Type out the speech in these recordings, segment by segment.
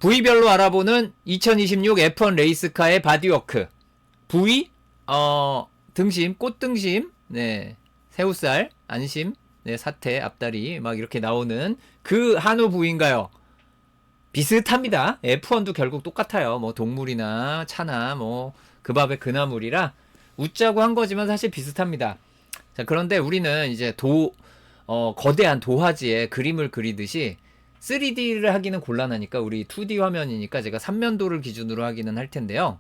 부위별로 알아보는 2026 F1 레이스카의 바디워크. 부위, 등심, 꽃등심, 네, 새우살, 안심, 네, 사태, 앞다리, 막 이렇게 나오는 그 한우 부위인가요? 비슷합니다. F1도 결국 똑같아요. 뭐 동물이나 차나 뭐 그 밥에 그 나물이라 웃자고 한 거지만 사실 비슷합니다. 자, 그런데 우리는 이제 거대한 도화지에 그림을 그리듯이 3D를 하기는 곤란하니까 우리 2D 화면이니까 제가 3면도를 기준으로 하기는 할 텐데요.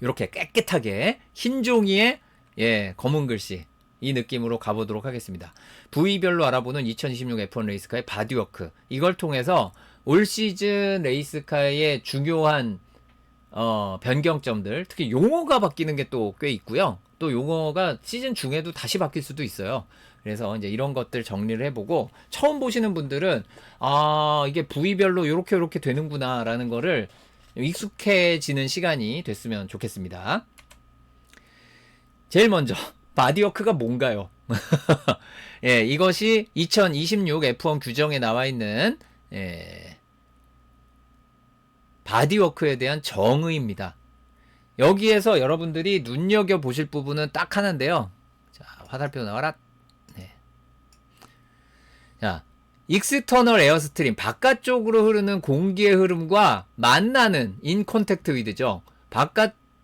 이렇게 깨끗하게 흰 종이에 검은 글씨 이 느낌으로 가보도록 하겠습니다. 부위별로 알아보는 2026 F1 레이스카의 바디워크, 이걸 통해서 올 시즌 레이스카의 중요한 변경점들, 특히 용어가 바뀌는 게 또 꽤 있고요. 또 용어가 시즌 중에도 다시 바뀔 수도 있어요. 그래서 이제 이런 것들 정리를 해보고, 처음 보시는 분들은 이게 부위별로 요렇게 되는구나 라는 거를 익숙해지는 시간이 됐으면 좋겠습니다. 제일 먼저 바디워크가 뭔가요? 예, 이것이 2026 F1 규정에 나와 있는 바디워크에 대한 정의입니다. 여기에서 여러분들이 눈여겨보실 부분은 딱 하나인데요. 자, 화살표 나와라. 네. 자, 익스터널 에어스트림, 바깥쪽으로 흐르는 공기의 흐름과 만나는 인컨택트 위드죠.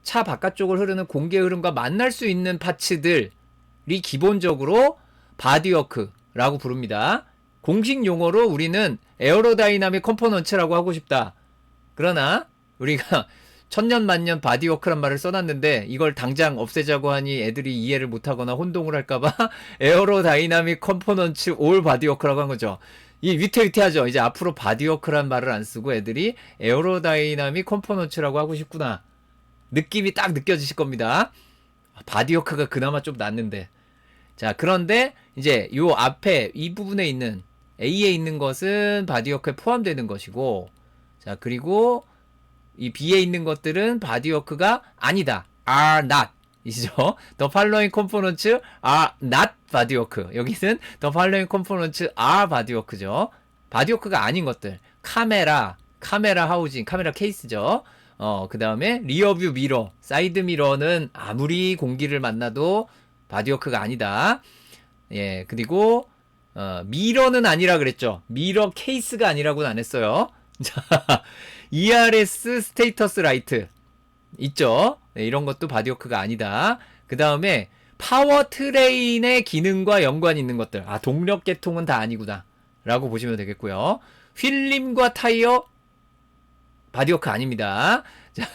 차 바깥쪽을 흐르는 공기의 흐름과 만날 수 있는 파츠들이 기본적으로 바디워크라고 부릅니다. 공식 용어로 우리는 에어로다이나믹 컴포넌츠라고 하고 싶다. 그러나 우리가 천년만년 바디워크란 말을 써놨는데 이걸 당장 없애자고 하니 애들이 이해를 못하거나 혼동을 할까봐 에어로다이나믹 컴포넌츠 올 바디워크라고 한 거죠. 이 위태위태하죠. 이제 앞으로 바디워크란 말을 안 쓰고 애들이 에어로다이나믹 컴포넌츠라고 하고 싶구나. 느낌이 딱 느껴지실 겁니다. 바디워크가 그나마 좀 낫는데. 자, 그런데 이제 요 앞에 이 부분에 있는 A에 있는 것은 바디워크에 포함되는 것이고, 자, 그리고 이 B에 있는 것들은 바디워크가 아니다. are not 이죠. The following components are not bodywork. 여기는 the following components are bodywork죠. 바디워크가 아닌 것들. 카메라 하우징, 카메라 케이스죠. 그 다음에 리어뷰 미러, 사이드 미러는 아무리 공기를 만나도 바디워크가 아니다. 예, 그리고 미러는 아니라 그랬죠. 미러 케이스가 아니라고는 안 했어요. 자, ERS 스테이터스 라이트 있죠. 네, 이런 것도 바디워크가 아니다. 그 다음에 파워 트레인의 기능과 연관이 있는 것들. 동력 계통은 다 아니구나 라고 보시면 되겠고요. 휠림과 타이어 바디워크 아닙니다. 자,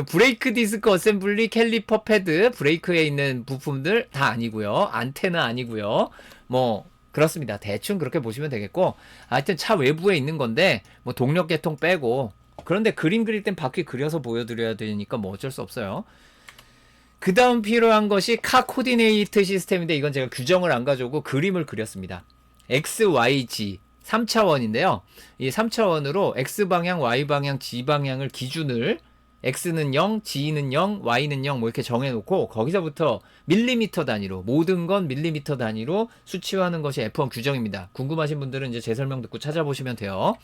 브레이크 디스크 어셈블리, 캘리퍼 패드, 브레이크에 있는 부품들 다 아니고요. 안테나 아니고요. 뭐 그렇습니다. 대충 그렇게 보시면 되겠고, 하여튼 차 외부에 있는 건데 뭐 동력 계통 빼고, 그런데 그림 그릴 땐 바퀴 그려서 보여드려야 되니까 뭐 어쩔 수 없어요. 그 다음 필요한 것이 카 코디네이트 시스템인데, 이건 제가 규정을 안 가져오고 그림을 그렸습니다. X, Y, G 3차원인데요. 이 3차원으로 X방향, Y방향, G방향을 기준을 X는 0, G는 0, Y는 0 뭐 이렇게 정해놓고, 거기서부터 밀리미터 단위로, 모든 건 밀리미터 단위로 수치화하는 것이 F1 규정입니다. 궁금하신 분들은 이제 제 설명 듣고 찾아보시면 돼요.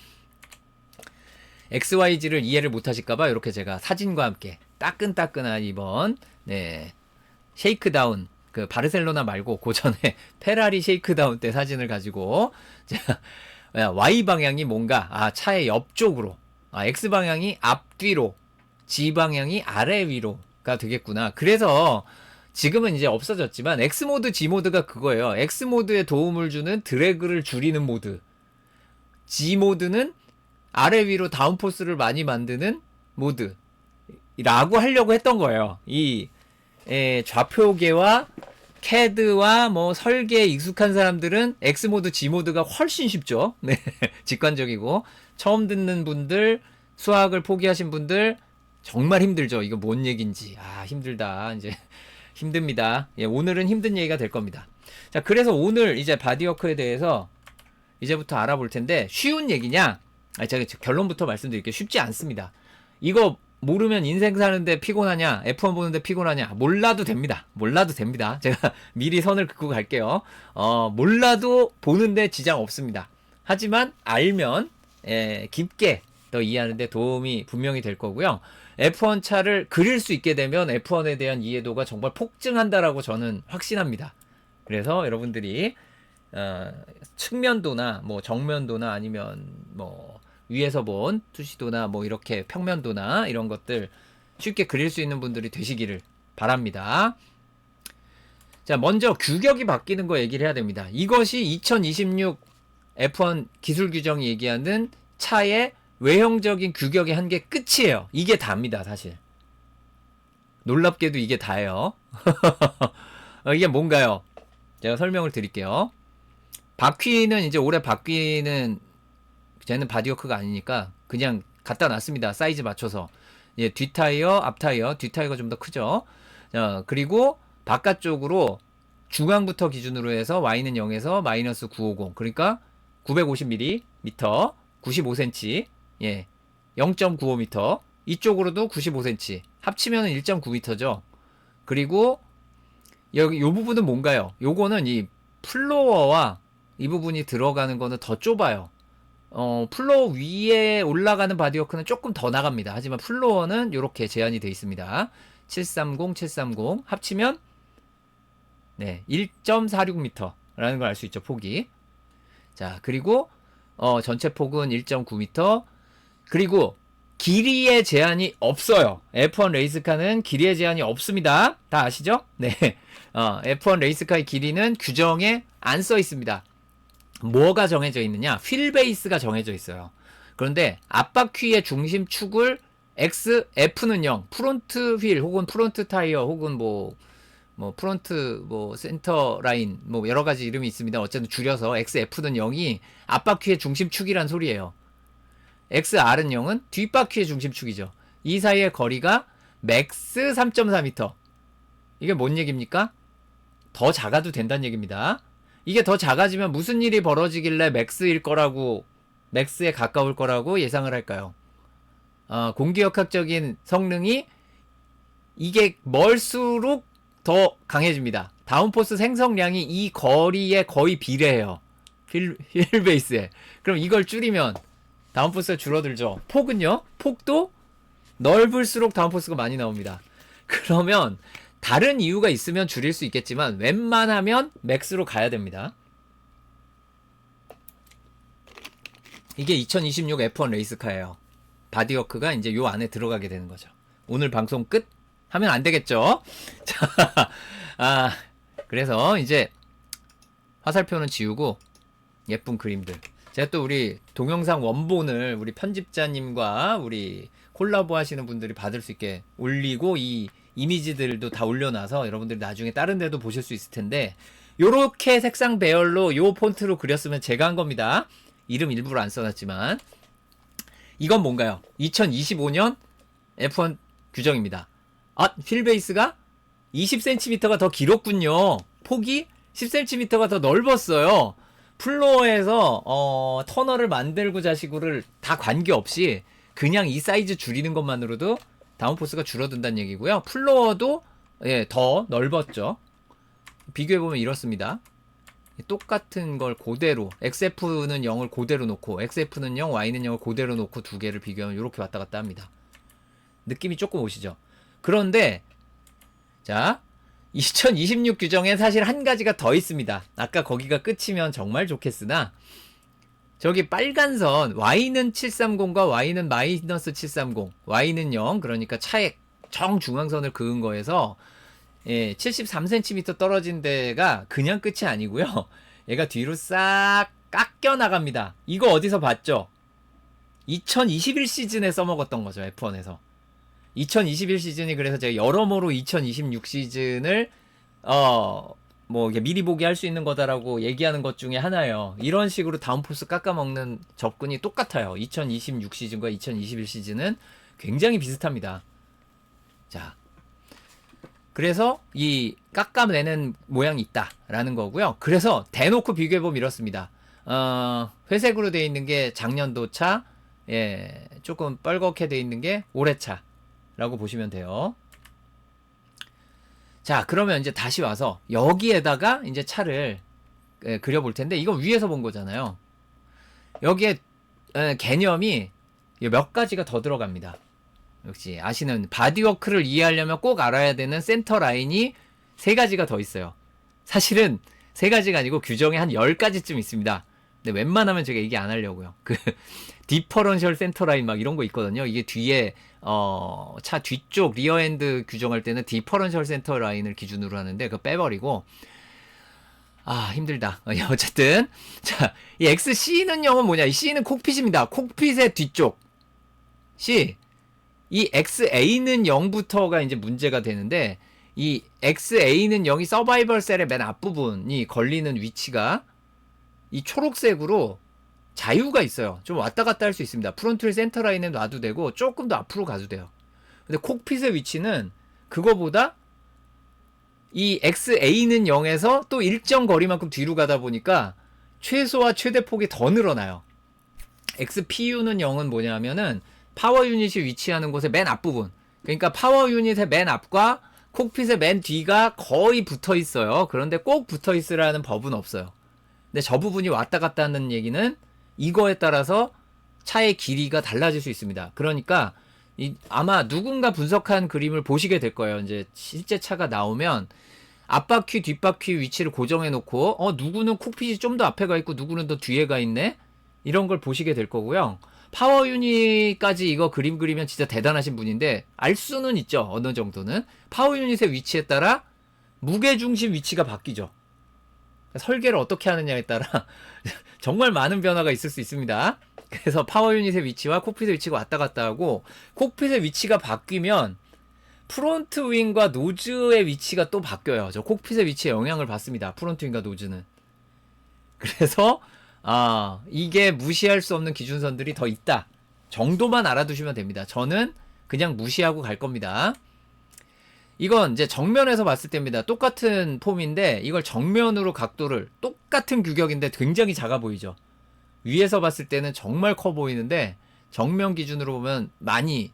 XYG를 이해를 못하실까봐 이렇게 제가 사진과 함께 따끈따끈한 이번 쉐이크다운, 그 바르셀로나 말고 그 전에 페라리 쉐이크다운 때 사진을 가지고, 자, Y 방향이 뭔가 차의 옆쪽으로, X 방향이 앞뒤로, G 방향이 아래 위로가 되겠구나. 그래서 지금은 이제 없어졌지만 X 모드, G 모드가 그거예요. X 모드에 도움을 주는 드래그를 줄이는 모드, G 모드는 아래 위로 다운포스를 많이 만드는 모드라고 하려고 했던 거예요. 이 좌표계와 CAD와 뭐 설계에 익숙한 사람들은 X 모드, G 모드가 훨씬 쉽죠. 네, 직관적이고, 처음 듣는 분들, 수학을 포기하신 분들 정말 힘들죠. 이거 뭔 얘긴지. 힘들다. 이제 힘듭니다. 예, 오늘은 힘든 얘기가 될 겁니다. 자, 그래서 오늘 이제 바디워크에 대해서 이제부터 알아볼 텐데, 쉬운 얘기냐? 제가 결론부터 말씀드릴게요. 쉽지 않습니다. 이거 모르면 인생 사는데 피곤하냐, F1 보는데 피곤하냐, 몰라도 됩니다. 제가 미리 선을 긋고 갈게요. 몰라도 보는데 지장 없습니다. 하지만 알면 깊게 더 이해하는데 도움이 분명히 될 거고요. F1 차를 그릴 수 있게 되면 F1에 대한 이해도가 정말 폭증한다라고 저는 확신합니다. 그래서 여러분들이 측면도나 뭐 정면도나 아니면 뭐 위에서 본 투시도나 뭐 이렇게 평면도나 이런 것들 쉽게 그릴 수 있는 분들이 되시기를 바랍니다. 자, 먼저 규격이 바뀌는 거 얘기를 해야 됩니다. 이것이 2026 F1 기술 규정이 얘기하는 차의 외형적인 규격의 한계 끝이에요. 이게 다입니다, 사실. 놀랍게도 이게 다예요. 이게 뭔가요? 제가 설명을 드릴게요. 바퀴는 이제 올해 바퀴는 쟤는 바디워크가 아니니까 그냥 갖다 놨습니다. 사이즈 맞춰서. 예, 뒷타이어, 앞타이어, 뒷타이어가 좀 더 크죠. 그리고 바깥쪽으로 중앙부터 기준으로 해서 Y는 0에서 마이너스 950. 그러니까 950mm, 95cm, 예, 0.95m. 이쪽으로도 95cm. 합치면 1.9m죠. 그리고 여기 요 부분은 뭔가요? 요거는 이 플로어와 이 부분이 들어가는 거는 더 좁아요. 플로어 위에 올라가는 바디워크는 조금 더 나갑니다. 하지만 플로어는 이렇게 제한이 되어 있습니다. 730, 730 합치면 네, 1.46m라는 걸 알 수 있죠, 폭이. 자, 그리고 전체 폭은 1.9m. 그리고 길이의 제한이 없어요. F1 레이스카는 길이의 제한이 없습니다. 다 아시죠? 네. F1 레이스카의 길이는 규정에 안 써 있습니다. 뭐가 정해져 있느냐? 휠 베이스가 정해져 있어요. 그런데 앞바퀴의 중심축을 F는 0, 프론트 휠 혹은 프론트 타이어 혹은 뭐 프론트 센터 라인 여러 가지 이름이 있습니다. 어쨌든 줄여서 XF는 0이 앞바퀴의 중심축이란 소리예요. XR은 0은 뒷바퀴의 중심축이죠. 이 사이의 거리가 맥스 3.4m. 이게 뭔 얘기입니까? 더 작아도 된다는 얘기입니다. 이게 더 작아지면 무슨 일이 벌어지길래 맥스일 거라고, 맥스에 가까울 거라고 예상을 할까요? 공기역학적인 성능이 이게 멀수록 더 강해집니다. 다운포스 생성량이 이 거리에 거의 비례해요. 휠베이스에. 그럼 이걸 줄이면 다운포스가 줄어들죠. 폭은요? 폭도 넓을수록 다운포스가 많이 나옵니다. 그러면 다른 이유가 있으면 줄일 수 있겠지만 웬만하면 맥스로 가야 됩니다. 이게 2026 F1 레이스카예요. 바디워크가 이제 요 안에 들어가게 되는 거죠. 오늘 방송 끝? 하면 안 되겠죠? 자, 그래서 이제 화살표는 지우고 예쁜 그림들. 제가 또 우리 동영상 원본을 우리 편집자님과 우리 콜라보 하시는 분들이 받을 수 있게 올리고 이 이미지들도 다 올려놔서 여러분들이 나중에 다른 데도 보실 수 있을 텐데 요렇게 색상 배열로 요 폰트로 그렸으면 제가 한 겁니다. 이름 일부러 안 써놨지만 이건 뭔가요? 2025년 F1 규정입니다. 휠베이스가 20cm가 더 길었군요. 폭이 10cm가 더 넓었어요. 플로어에서 터널을 만들고 자시고를 다 관계없이 그냥 이 사이즈 줄이는 것만으로도 다운포스가 줄어든다는 얘기고요. 플로어도 더 넓었죠. 비교해보면 이렇습니다. 똑같은 걸 그대로 XF는 0을 그대로 놓고 XF는 0, Y는 0을 그대로 놓고 두 개를 비교하면 이렇게 왔다 갔다 합니다. 느낌이 조금 오시죠? 그런데 자, 2026 규정에 사실 한 가지가 더 있습니다. 아까 거기가 끝이면 정말 좋겠으나 저기 빨간 선 Y는 730과 Y는 마이너스 730 Y는 0 그러니까 차의 정중앙선을 그은 거에서 73cm 떨어진 데가 그냥 끝이 아니고요. 얘가 뒤로 싹 깎여 나갑니다. 이거 어디서 봤죠? 2021 시즌에 써먹었던 거죠. F1에서 2021 시즌이 그래서 제가 여러모로 2026 시즌을 미리 보기 할 수 있는 거다라고 얘기하는 것 중에 하나예요. 이런 식으로 다운포스 깎아먹는 접근이 똑같아요. 2026 시즌과 2021 시즌은 굉장히 비슷합니다. 자, 그래서 이 깎아내는 모양이 있다라는 거고요. 그래서 대놓고 비교해보면 이렇습니다. 회색으로 되어 있는 게 작년도 차, 조금 뻘겋게 되어 있는 게 올해 차라고 보시면 돼요. 자, 그러면 이제 다시 와서 여기에다가 이제 차를 그려볼 텐데 이거 위에서 본 거잖아요. 여기에 개념이 몇 가지가 더 들어갑니다. 역시 아시는 바디워크를 이해하려면 꼭 알아야 되는 센터 라인이 3가지가 더 있어요. 사실은 3가지가 아니고 규정에 한 10가지쯤 있습니다. 근데 웬만하면 제가 얘기 안 하려고요. 그 디퍼런셜 센터 라인 막 이런 거 있거든요. 이게 뒤에 차 뒤쪽 리어엔드 규정할 때는 디퍼런셜 센터 라인을 기준으로 하는데 그거 빼버리고 힘들다. 어쨌든 자, 이 XC는 영은 뭐냐? 이 C는 콕핏입니다. 콕핏의 뒤쪽 C. 이 XA는 0부터가 이제 문제가 되는데 이 XA는 0이 서바이벌 셀의 맨 앞부분이 걸리는 위치가 이 초록색으로 자유가 있어요. 좀 왔다 갔다 할 수 있습니다. 프론트 휠 센터 라인에 놔도 되고 조금 더 앞으로 가도 돼요. 근데 콕핏의 위치는 그거보다 이 XA는 0에서 또 일정 거리만큼 뒤로 가다 보니까 최소와 최대폭이 더 늘어나요. XPU는 0은 뭐냐면은 파워 유닛이 위치하는 곳의 맨 앞부분. 그러니까 파워 유닛의 맨 앞과 콕핏의 맨 뒤가 거의 붙어 있어요. 그런데 꼭 붙어 있으라는 법은 없어요. 근데 저 부분이 왔다 갔다 하는 얘기는 이거에 따라서 차의 길이가 달라질 수 있습니다. 그러니까 아마 누군가 분석한 그림을 보시게 될 거예요. 이제 실제 차가 나오면 앞바퀴 뒷바퀴 위치를 고정해 놓고 누구는 콕핏이 좀 더 앞에 가 있고 누구는 더 뒤에 가 있네, 이런 걸 보시게 될 거고요. 파워 유닛까지 이거 그림 그리면 진짜 대단하신 분인데 알 수는 있죠. 어느 정도는 파워 유닛의 위치에 따라 무게중심 위치가 바뀌죠. 설계를 어떻게 하느냐에 따라 정말 많은 변화가 있을 수 있습니다. 그래서 파워 유닛의 위치와 콕핏의 위치가 왔다 갔다 하고, 콕핏의 위치가 바뀌면 프론트 윙과 노즈의 위치가 또 바뀌어요. 저 콕핏의 위치에 영향을 받습니다. 프론트 윙과 노즈는. 그래서 이게 무시할 수 없는 기준선들이 더 있다 정도만 알아두시면 됩니다. 저는 그냥 무시하고 갈 겁니다. 이건 이제 정면에서 봤을 때입니다. 똑같은 폼인데 이걸 정면으로 각도를, 똑같은 규격인데 굉장히 작아 보이죠. 위에서 봤을 때는 정말 커 보이는데 정면 기준으로 보면 많이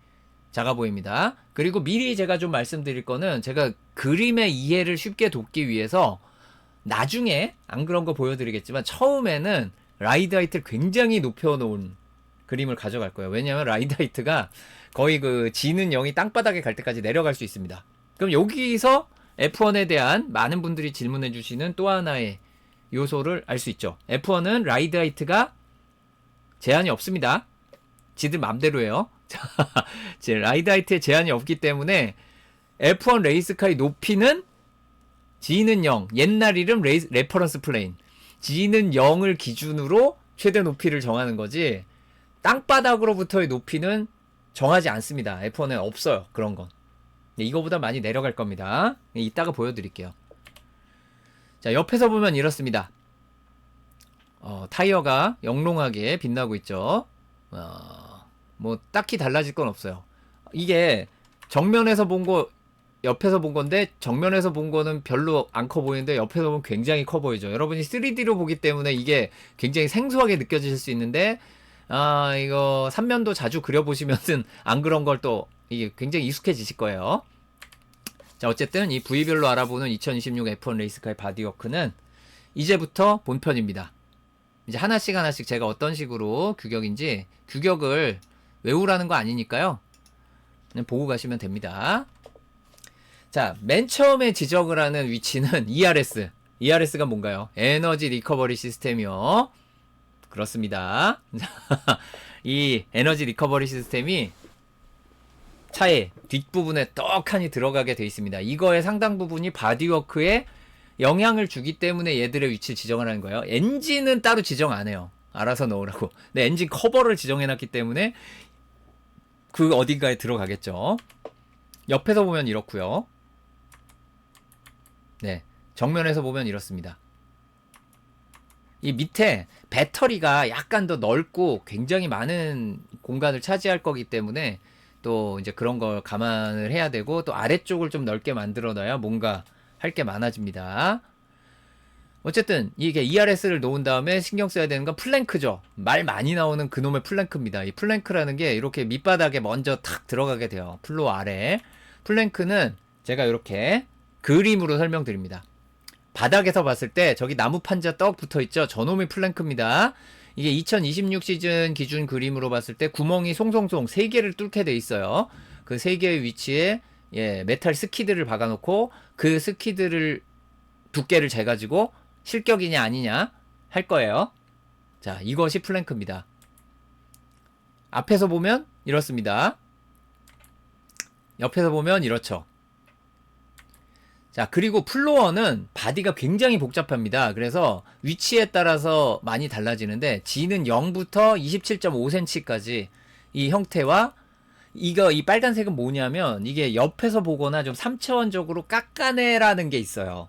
작아 보입니다. 그리고 미리 제가 좀 말씀드릴 거는, 제가 그림의 이해를 쉽게 돕기 위해서 나중에 안 그런 거 보여드리겠지만 처음에는 라이드 하이트를 굉장히 높여놓은 그림을 가져갈 거예요. 왜냐하면 라이드 하이트가 거의 그 G는 0이 땅바닥에 갈 때까지 내려갈 수 있습니다. 그럼 여기서 F1에 대한 많은 분들이 질문해 주시는 또 하나의 요소를 알 수 있죠. F1은 라이드 하이트가 제한이 없습니다. 지들 맘대로 해요. 라이드 하이트에 제한이 없기 때문에 F1 레이스카의 높이는 G는 0, 옛날 이름 레퍼런스 플레인, G는 0을 기준으로 최대 높이를 정하는 거지 땅바닥으로부터의 높이는 정하지 않습니다. F1에 없어요. 그런 건. 이거보다 많이 내려갈 겁니다. 이따가 보여드릴게요. 자, 옆에서 보면 이렇습니다. 타이어가 영롱하게 빛나고 있죠. 뭐 딱히 달라질 건 없어요. 이게 정면에서 본 거, 옆에서 본 건데 정면에서 본 거는 별로 안 커 보이는데 옆에서 보면 굉장히 커 보이죠. 여러분이 3D로 보기 때문에 이게 굉장히 생소하게 느껴질 수 있는데 이거 3면도 자주 그려보시면은 안 그런 걸 또 이게 굉장히 익숙해지실 거예요. 자, 어쨌든 이 부위별로 알아보는 2026 F1 레이스카의 바디워크는 이제부터 본편입니다. 이제 하나씩 하나씩 제가 어떤 식으로 규격인지, 규격을 외우라는 거 아니니까요. 그냥 보고 가시면 됩니다. 자, 맨 처음에 지적을 하는 위치는 ERS. ERS가 뭔가요? 에너지 리커버리 시스템이요. 그렇습니다. 이 에너지 리커버리 시스템이 차의 뒷부분에 떡하니 들어가게 되어 있습니다. 이거의 상당 부분이 바디워크에 영향을 주기 때문에 얘들의 위치를 지정을 하는 거예요. 엔진은 따로 지정 안 해요. 알아서 넣으라고. 근데 엔진 커버를 지정해놨기 때문에 그 어딘가에 들어가겠죠. 옆에서 보면 이렇고요. 네, 정면에서 보면 이렇습니다. 이 밑에 배터리가 약간 더 넓고 굉장히 많은 공간을 차지할 거기 때문에 또 이제 그런 걸 감안을 해야 되고, 또 아래쪽을 좀 넓게 만들어 놔야 뭔가 할 게 많아집니다. 어쨌든 이게 ERS를 놓은 다음에 신경 써야 되는 건 플랭크죠. 말 많이 나오는 그놈의 플랭크입니다. 이 플랭크라는 게 이렇게 밑바닥에 먼저 탁 들어가게 돼요. 플로어 아래. 플랭크는 제가 이렇게 그림으로 설명드립니다. 바닥에서 봤을 때 저기 나무 판자 떡 붙어 있죠. 저놈이 플랭크입니다. 이게 2026 시즌 기준 그림으로 봤을 때 구멍이 송송송 3개를 뚫게 돼 있어요. 그 3개의 위치에 예, 메탈 스키드를 박아놓고 그 스키드를 두께를 재가지고 실격이냐 아니냐 할 거예요. 자, 이것이 플랭크입니다. 앞에서 보면 이렇습니다. 옆에서 보면 이렇죠. 자, 그리고 플로어는 바디가 굉장히 복잡합니다. 그래서 위치에 따라서 많이 달라지는데 G는 0부터 27.5cm까지 이 형태와 이 빨간색은 뭐냐면 이게 옆에서 보거나 좀 3차원적으로 깎아내라는 게 있어요.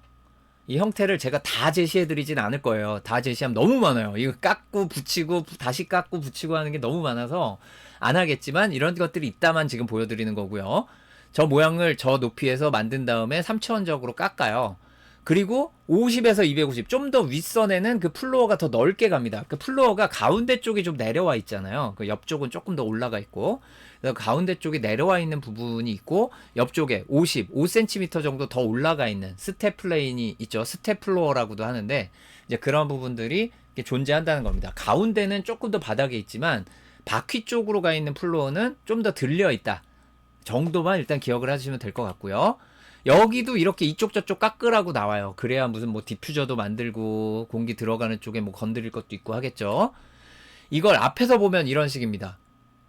이 형태를 제가 다 제시해드리진 않을 거예요. 다 제시하면 너무 많아요. 이거 깎고 붙이고 다시 깎고 붙이고 하는 게 너무 많아서 안 하겠지만 이런 것들이 있다만 지금 보여드리는 거고요. 저 모양을 저 높이에서 만든 다음에 3차원적으로 깎아요. 그리고 50에서 250, 좀 더 윗선에는 그 플로어가 더 넓게 갑니다. 그 플로어가 가운데 쪽이 좀 내려와 있잖아요. 그 옆쪽은 조금 더 올라가 있고, 그래서 가운데 쪽이 내려와 있는 부분이 있고, 옆쪽에 5cm 정도 더 올라가 있는 스텝 플레인이 있죠. 스텝 플로어라고도 하는데, 이제 그런 부분들이 존재한다는 겁니다. 가운데는 조금 더 바닥에 있지만, 바퀴 쪽으로 가 있는 플로어는 좀 더 들려 있다. 정도만 일단 기억을 하시면 될 것 같고요. 여기도 이렇게 이쪽 저쪽 깎으라고 나와요. 그래야 무슨 뭐 디퓨저도 만들고 공기 들어가는 쪽에 뭐 건드릴 것도 있고 하겠죠. 이걸 앞에서 보면 이런 식입니다.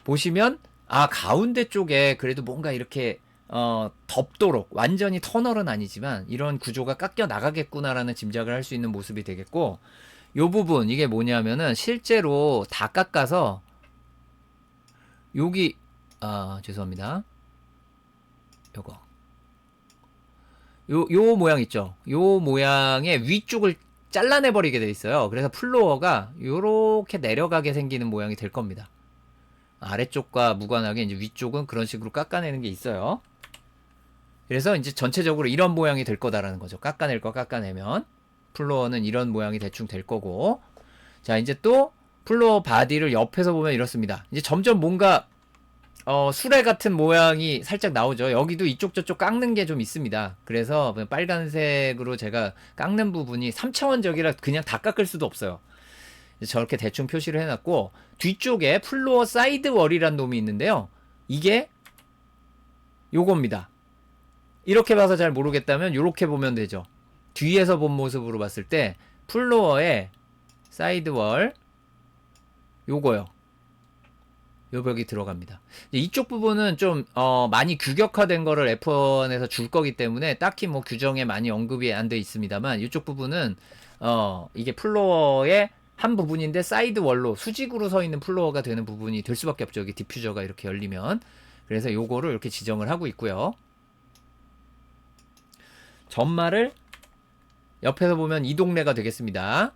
보시면 아, 가운데 쪽에 그래도 뭔가 이렇게 덮도록 완전히 터널은 아니지만 이런 구조가 깎여 나가겠구나라는 짐작을 할 수 있는 모습이 되겠고, 요 부분 이게 뭐냐면은 실제로 다 깎아서 여기 죄송합니다. 요 모양 있죠? 요 모양의 위쪽을 잘라내버리게 돼 있어요. 그래서 플로어가 요렇게 내려가게 생기는 모양이 될 겁니다. 아래쪽과 무관하게 이제 위쪽은 그런 식으로 깎아내는 게 있어요. 그래서 이제 전체적으로 이런 모양이 될 거다라는 거죠. 깎아낼 거 깎아내면. 플로어는 이런 모양이 대충 될 거고. 자, 이제 또 플로어 바디를 옆에서 보면 이렇습니다. 이제 점점 뭔가 수레 같은 모양이 살짝 나오죠. 여기도 이쪽 저쪽 깎는 게 좀 있습니다. 그래서 빨간색으로 제가 깎는 부분이 3차원적이라 그냥 다 깎을 수도 없어요. 저렇게 대충 표시를 해놨고, 뒤쪽에 플로어 사이드 월이란 놈이 있는데요. 이게 요겁니다. 이렇게 봐서 잘 모르겠다면 요렇게 보면 되죠. 뒤에서 본 모습으로 봤을 때 플로어의 사이드 월 요거요. 요 벽이 들어갑니다. 이쪽 부분은 좀 많이 규격화된 거를 F1에서 줄 거기 때문에 딱히 뭐 규정에 많이 언급이 안 돼 있습니다만, 이쪽 부분은 이게 플로어의 한 부분인데 사이드 월로 수직으로 서 있는 플로어가 되는 부분이 될 수밖에 없죠. 여기 디퓨저가 이렇게 열리면. 그래서 요거를 이렇게 지정을 하고 있고요. 전말을 옆에서 보면 이 동네가 되겠습니다.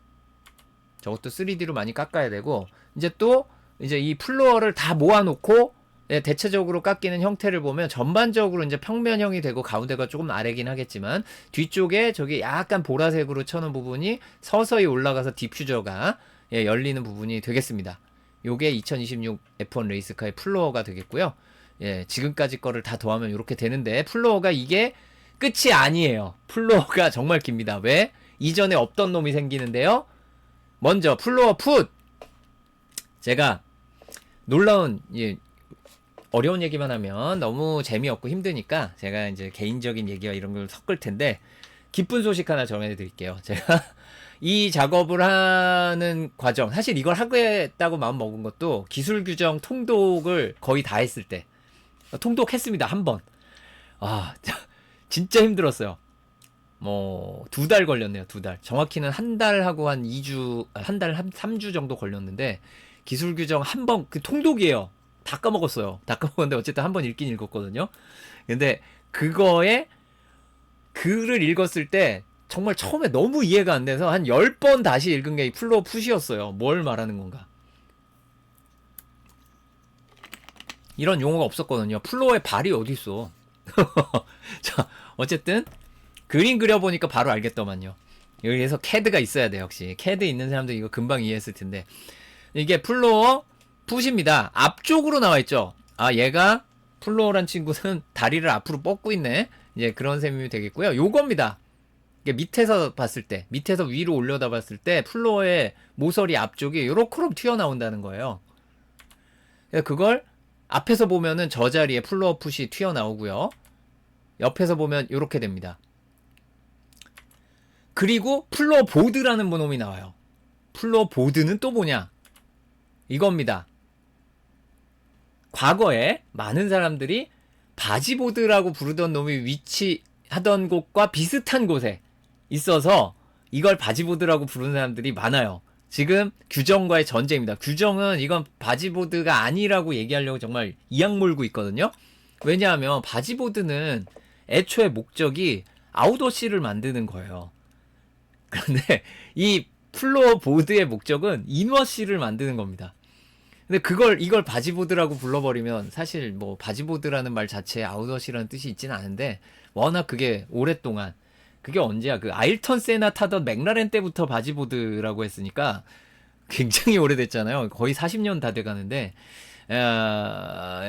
저것도 3D로 많이 깎아야 되고, 이제 또 이제 이 플로어를 다 모아놓고 대체적으로 깎이는 형태를 보면 전반적으로 이제 평면형이 되고 가운데가 조금 아래긴 하겠지만 뒤쪽에 저기 약간 보라색으로 쳐놓은 부분이 서서히 올라가서 디퓨저가 열리는 부분이 되겠습니다. 요게 2026 F1 레이스카의 플로어가 되겠고요. 예, 지금까지 거를 다 더하면 이렇게 되는데, 플로어가 이게 끝이 아니에요. 플로어가 정말 깁니다. 왜? 이전에 없던 놈이 생기는데요. 먼저 플로어 풋! 제가 놀라운 어려운 얘기만 하면 너무 재미없고 힘드니까 제가 이제 개인적인 얘기와 이런 걸 섞을 텐데, 기쁜 소식 하나 전해드릴게요. 제가 이 작업을 하는 과정, 사실 이걸 하겠다고 마음 먹은 것도 기술 규정 통독을 거의 다 했을 때 통독했습니다. 한 번. 진짜 힘들었어요. 뭐 2달 걸렸네요. 2달. 정확히는 한 달하고 한 2주, 한 달 한 3주 정도 걸렸는데, 기술 규정 한 번, 그 통독이에요. 다 까먹었어요. 다 까먹었는데 어쨌든 한 번 읽긴 읽었거든요. 근데 그거에 글을 읽었을 때 정말 처음에 너무 이해가 안 돼서 한 10번 다시 읽은 게 이 플로어 풋이었어요. 뭘 말하는 건가. 이런 용어가 없었거든요. 플로어에 발이 어디 있어. 자, 어쨌든 그림 그려보니까 바로 알겠더만요. 여기에서 캐드가 있어야 돼. 역시 캐드 있는 사람들 이거 금방 이해했을 텐데, 이게 플로어 풋입니다. 앞쪽으로 나와 있죠. 아, 얘가 플로어란 친구는 다리를 앞으로 뻗고 있네. 이제 그런 셈이 되겠고요. 요겁니다. 이게 밑에서 봤을 때, 밑에서 위로 올려다 봤을 때 플로어의 모서리 앞쪽이 요렇게럼 튀어나온다는 거예요. 그걸 앞에서 보면은 저 자리에 플로어 풋이 튀어나오고요. 옆에서 보면 요렇게 됩니다. 그리고 플로어 보드라는 놈이 나와요. 플로어 보드는 또 뭐냐? 이겁니다. 과거에 많은 사람들이 바지보드라고 부르던 놈이 위치하던 곳과 비슷한 곳에 있어서 이걸 바지보드라고 부르는 사람들이 많아요. 지금 규정과의 전쟁입니다. 규정은 이건 바지보드가 아니라고 얘기하려고 정말 이악 물고 있거든요. 왜냐하면 바지보드는 애초에 목적이 아웃워시를 만드는 거예요. 그런데 이 플로어 보드의 목적은 인워시를 만드는 겁니다. 근데 이걸 바지보드라고 불러버리면 사실 뭐 바지보드라는 말 자체에 아웃워시라는 뜻이 있지는 않은데 워낙 그게 오랫동안 그게 언제야? 그 아일턴 세나 타던 맥라렌 때부터 바지보드라고 했으니까 굉장히 오래됐잖아요. 거의 40년 다 돼가는데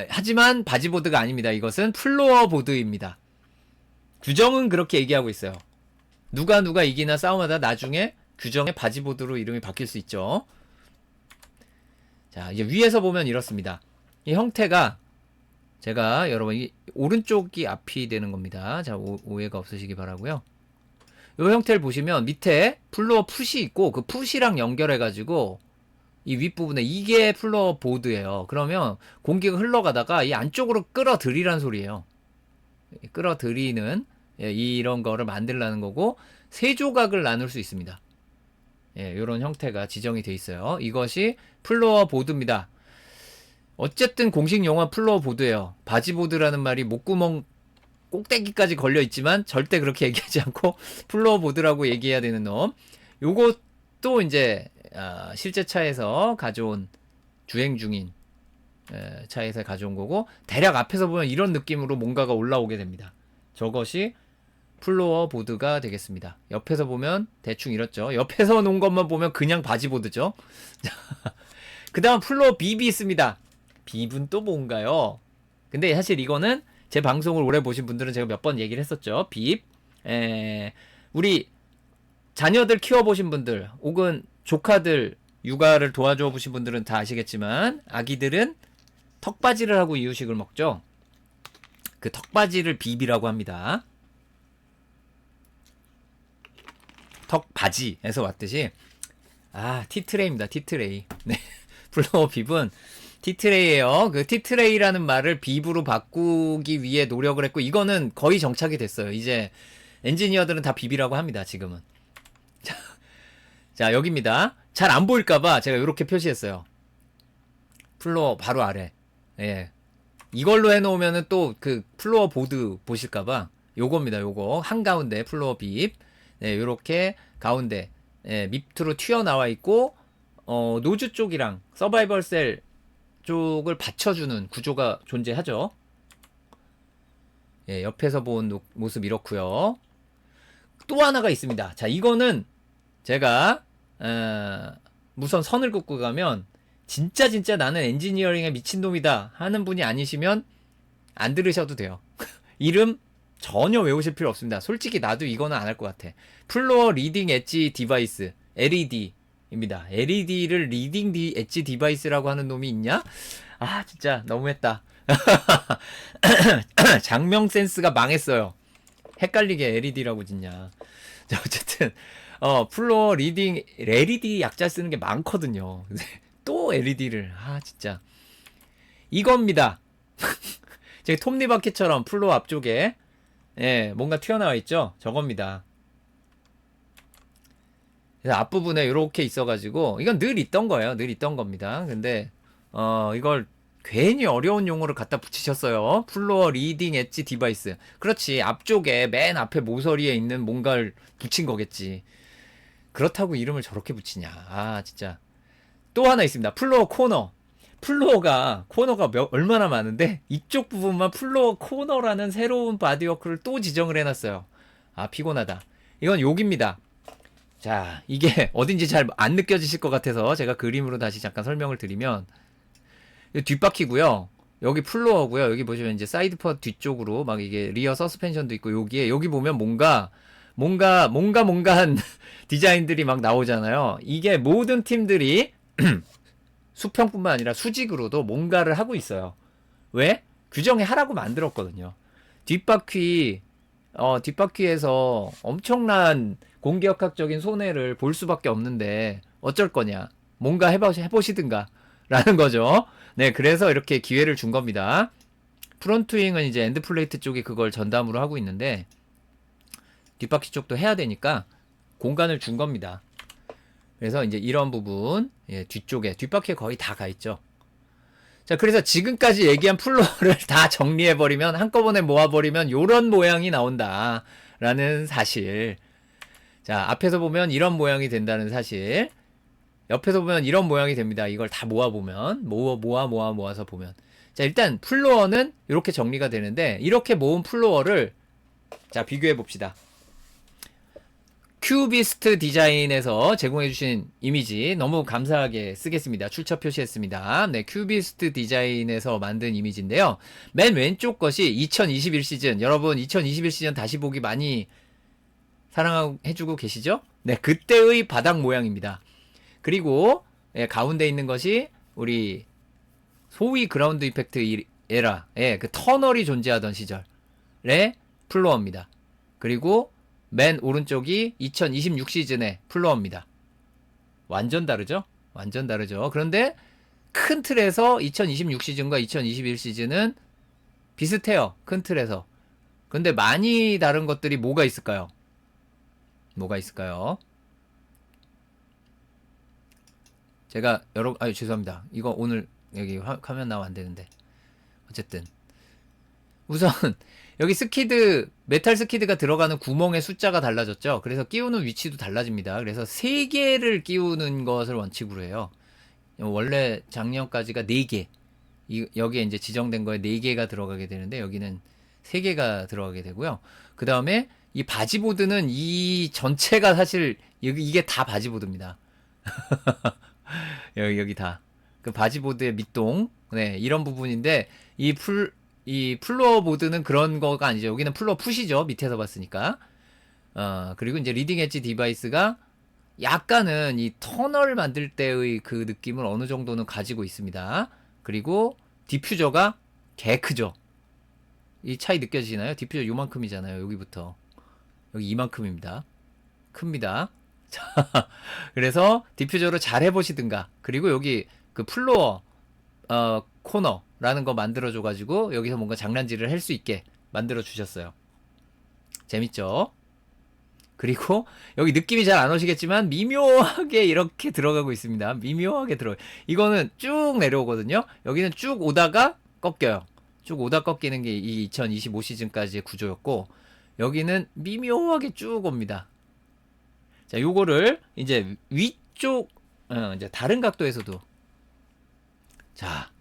하지만 바지보드가 아닙니다. 이것은 플로어 보드입니다. 규정은 그렇게 얘기하고 있어요. 누가 이기나 싸움하다 나중에 규정의 바지보드로 이름이 바뀔 수 있죠. 자, 이제 위에서 보면 이렇습니다. 이 형태가 제가 여러분 이 오른쪽이 앞이 되는 겁니다. 자, 오해가 없으시기 바라고요. 이 형태를 보시면 밑에 플로어 풋이 있고 그 풋이랑 연결해 가지고 이 윗부분에 이게 플로어 보드예요. 그러면 공기가 흘러가다가 이 안쪽으로 끌어들이란 소리예요. 끌어들이는 이런 거를 만들라는 거고 세 조각을 나눌 수 있습니다. 이런 형태가 지정이 돼 있어요. 이것이 플로어 보드입니다. 어쨌든 공식 용어 플로어 보드예요. 바지보드라는 말이 목구멍 꼭대기까지 걸려 있지만 절대 그렇게 얘기하지 않고 플로어 보드라고 얘기해야 되는 놈. 요것도 이제 실제 차에서 가져온 주행 중인 차에서 가져온 거고 대략 앞에서 보면 이런 느낌으로 뭔가가 올라오게 됩니다. 저것이 플로어 보드가 되겠습니다. 옆에서 보면 대충 이렇죠. 옆에서 놓은 것만 보면 그냥 바지보드죠. 그 다음 플로어 빕이 있습니다. 빕은 또 뭔가요? 근데 사실 이거는 제 방송을 오래 보신 분들은 제가 몇 번 얘기를 했었죠. 빕. 우리 자녀들 키워보신 분들 혹은 조카들 육아를 도와줘 보신 분들은 다 아시겠지만 아기들은 턱받이를 하고 이유식을 먹죠. 그 턱받이를 빕이라고 합니다. 턱바지에서 왔듯이 티트레이입니다. 티트레이. 네. 플로어 빕은 티트레이예요. 그 티트레이라는 말을 빕으로 바꾸기 위해 노력을 했고 이거는 거의 정착이 됐어요. 이제 엔지니어들은 다 빕이라고 합니다. 지금은. 자, 여기입니다. 잘 안 보일까봐 제가 이렇게 표시했어요. 플로어 바로 아래. 예. 이걸로 해놓으면은 또 그 플로어 보드 보실까봐 요겁니다. 요거 한가운데 플로어 빕. 네, 요렇게 가운데 밑으로 튀어나와 있고 노즈 쪽이랑 서바이벌 셀 쪽을 받쳐주는 구조가 존재하죠. 예, 옆에서 본 모습 이렇고요. 또 하나가 있습니다. 자, 이거는 제가 무선 선을 긋고 가면 진짜 나는 엔지니어링에 미친놈이다 하는 분이 아니시면 안 들으셔도 돼요. 이름 전혀 외우실 필요 없습니다. 솔직히 나도 이거는 안 할 것 같아. 플로어 리딩 엣지 디바이스 LED입니다. LED를 리딩 엣지 디바이스라고 하는 놈이 있냐? 진짜 너무했다. 장명 센스가 망했어요. 헷갈리게 LED라고 짓냐. 자, 어쨌든 플로어 리딩 LED 약자 쓰는 게 많거든요. 또 LED를 진짜 이겁니다. 제가 톱니바퀴처럼 플로어 앞쪽에 뭔가 튀어나와 있죠? 저겁니다. 그래서 앞부분에 이렇게 있어가지고 이건 늘 있던 거예요. 늘 있던 겁니다. 근데 이걸 괜히 어려운 용어를 갖다 붙이셨어요. 플로어 리딩 엣지 디바이스. 그렇지. 앞쪽에 맨 앞에 모서리에 있는 뭔가를 붙인 거겠지. 그렇다고 이름을 저렇게 붙이냐. 진짜. 또 하나 있습니다. 플로어 코너. 코너가 얼마나 많은데 이쪽 부분만 플로어 코너라는 새로운 바디워크를 또 지정을 해놨어요. 피곤하다. 이건 욕입니다. 자, 이게 어딘지 잘 안 느껴지실 것 같아서 제가 그림으로 다시 잠깐 설명을 드리면 뒷바퀴고요. 여기 플로어고요. 여기 보시면 이제 사이드퍼 뒤쪽으로 막 이게 리어 서스펜션도 있고 여기 보면 뭔가 뭔가한 디자인들이 막 나오잖아요. 이게 모든 팀들이 수평뿐만 아니라 수직으로도 뭔가를 하고 있어요. 왜? 규정에 하라고 만들었거든요. 뒷바퀴, 뒷바퀴에서 엄청난 공기역학적인 손해를 볼 수밖에 없는데 어쩔 거냐. 뭔가 해보시든가. 라는 거죠. 네, 그래서 이렇게 기회를 준 겁니다. 프론트윙은 이제 엔드플레이트 쪽이 그걸 전담으로 하고 있는데 뒷바퀴 쪽도 해야 되니까 공간을 준 겁니다. 그래서 이제 이런 부분, 예, 뒤쪽에, 뒷바퀴에 거의 다 가 있죠. 자, 그래서 지금까지 얘기한 플로어를 다 정리해버리면, 한꺼번에 모아버리면, 요런 모양이 나온다. 라는 사실. 자, 앞에서 보면 이런 모양이 된다는 사실. 옆에서 보면 이런 모양이 됩니다. 이걸 다 모아보면. 모아서 보면. 자, 일단 플로어는 이렇게 정리가 되는데, 이렇게 모은 플로어를, 자, 비교해봅시다. 큐비스트 디자인에서 제공해주신 이미지 너무 감사하게 쓰겠습니다. 출처 표시했습니다. 네, 큐비스트 디자인에서 만든 이미지인데요. 맨 왼쪽 것이 2021 시즌. 여러분 2021 시즌 다시 보기 많이 사랑해주고 계시죠? 네, 그때의 바닥 모양입니다. 그리고 예, 가운데 있는 것이 우리 소위 그라운드 이펙트 에라의 그 터널이 존재하던 시절의 플로어입니다. 그리고 맨 오른쪽이 2026 시즌의 플로어입니다. 완전 다르죠? 완전 다르죠. 그런데 큰 틀에서 2026 시즌과 2021 시즌은 비슷해요. 큰 틀에서. 근데 많이 다른 것들이 뭐가 있을까요? 뭐가 있을까요? 제가 죄송합니다. 이거 오늘 여기 화면 나오면 안 되는데. 어쨌든 우선 여기 스키드, 메탈 스키드가 들어가는 구멍의 숫자가 달라졌죠. 그래서 끼우는 위치도 달라집니다. 그래서 3개를 끼우는 것을 원칙으로 해요. 원래 작년까지가 4개. 여기에 이제 지정된 거에 4개가 들어가게 되는데 여기는 3개가 들어가게 되고요. 그 다음에 이 바지보드는 이 전체가 사실 이게 다 바지보드입니다. 여기 다. 그 바지보드의 밑동. 네, 이런 부분인데 이 플로어 보드는 그런 거가 아니죠. 여기는 플로어 풋이죠. 밑에서 봤으니까. 그리고 이제 리딩 엣지 디바이스가 약간은 이 터널 만들 때의 그 느낌을 어느 정도는 가지고 있습니다. 그리고 디퓨저가 개 크죠. 이 차이 느껴지시나요? 디퓨저 요만큼이잖아요. 여기부터. 여기 이만큼입니다. 큽니다. 자, 그래서 디퓨저로 잘 해보시든가. 그리고 여기 그 플로어, 코너라는 거 만들어줘가지고 여기서 뭔가 장난질을 할 수 있게 만들어주셨어요. 재밌죠? 그리고 여기 느낌이 잘 안 오시겠지만 미묘하게 이렇게 들어가고 있습니다. 미묘하게 이거는 쭉 내려오거든요. 여기는 쭉 오다가 꺾여요. 쭉 오다 꺾이는 게 이 2025 시즌까지의 구조였고 여기는 미묘하게 쭉 옵니다. 자, 요거를 이제 위쪽, 이제 다른 각도에서도 자,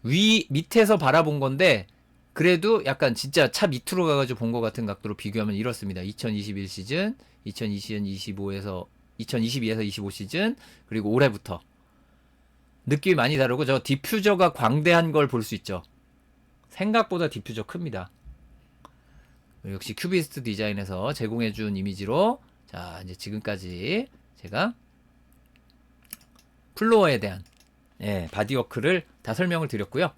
밑에서 바라본 건데 그래도 약간 진짜 차 밑으로 가가지고 본 것 같은 각도로 비교하면 이렇습니다. 2021 시즌, 2022에서 25 시즌, 그리고 올해부터 느낌이 많이 다르고 저 디퓨저가 광대한 걸 볼 수 있죠. 생각보다 디퓨저 큽니다. 역시 큐비스트 디자인에서 제공해준 이미지로 자, 이제 지금까지 제가 플로어에 대한 바디워크를 다 설명을 드렸고요.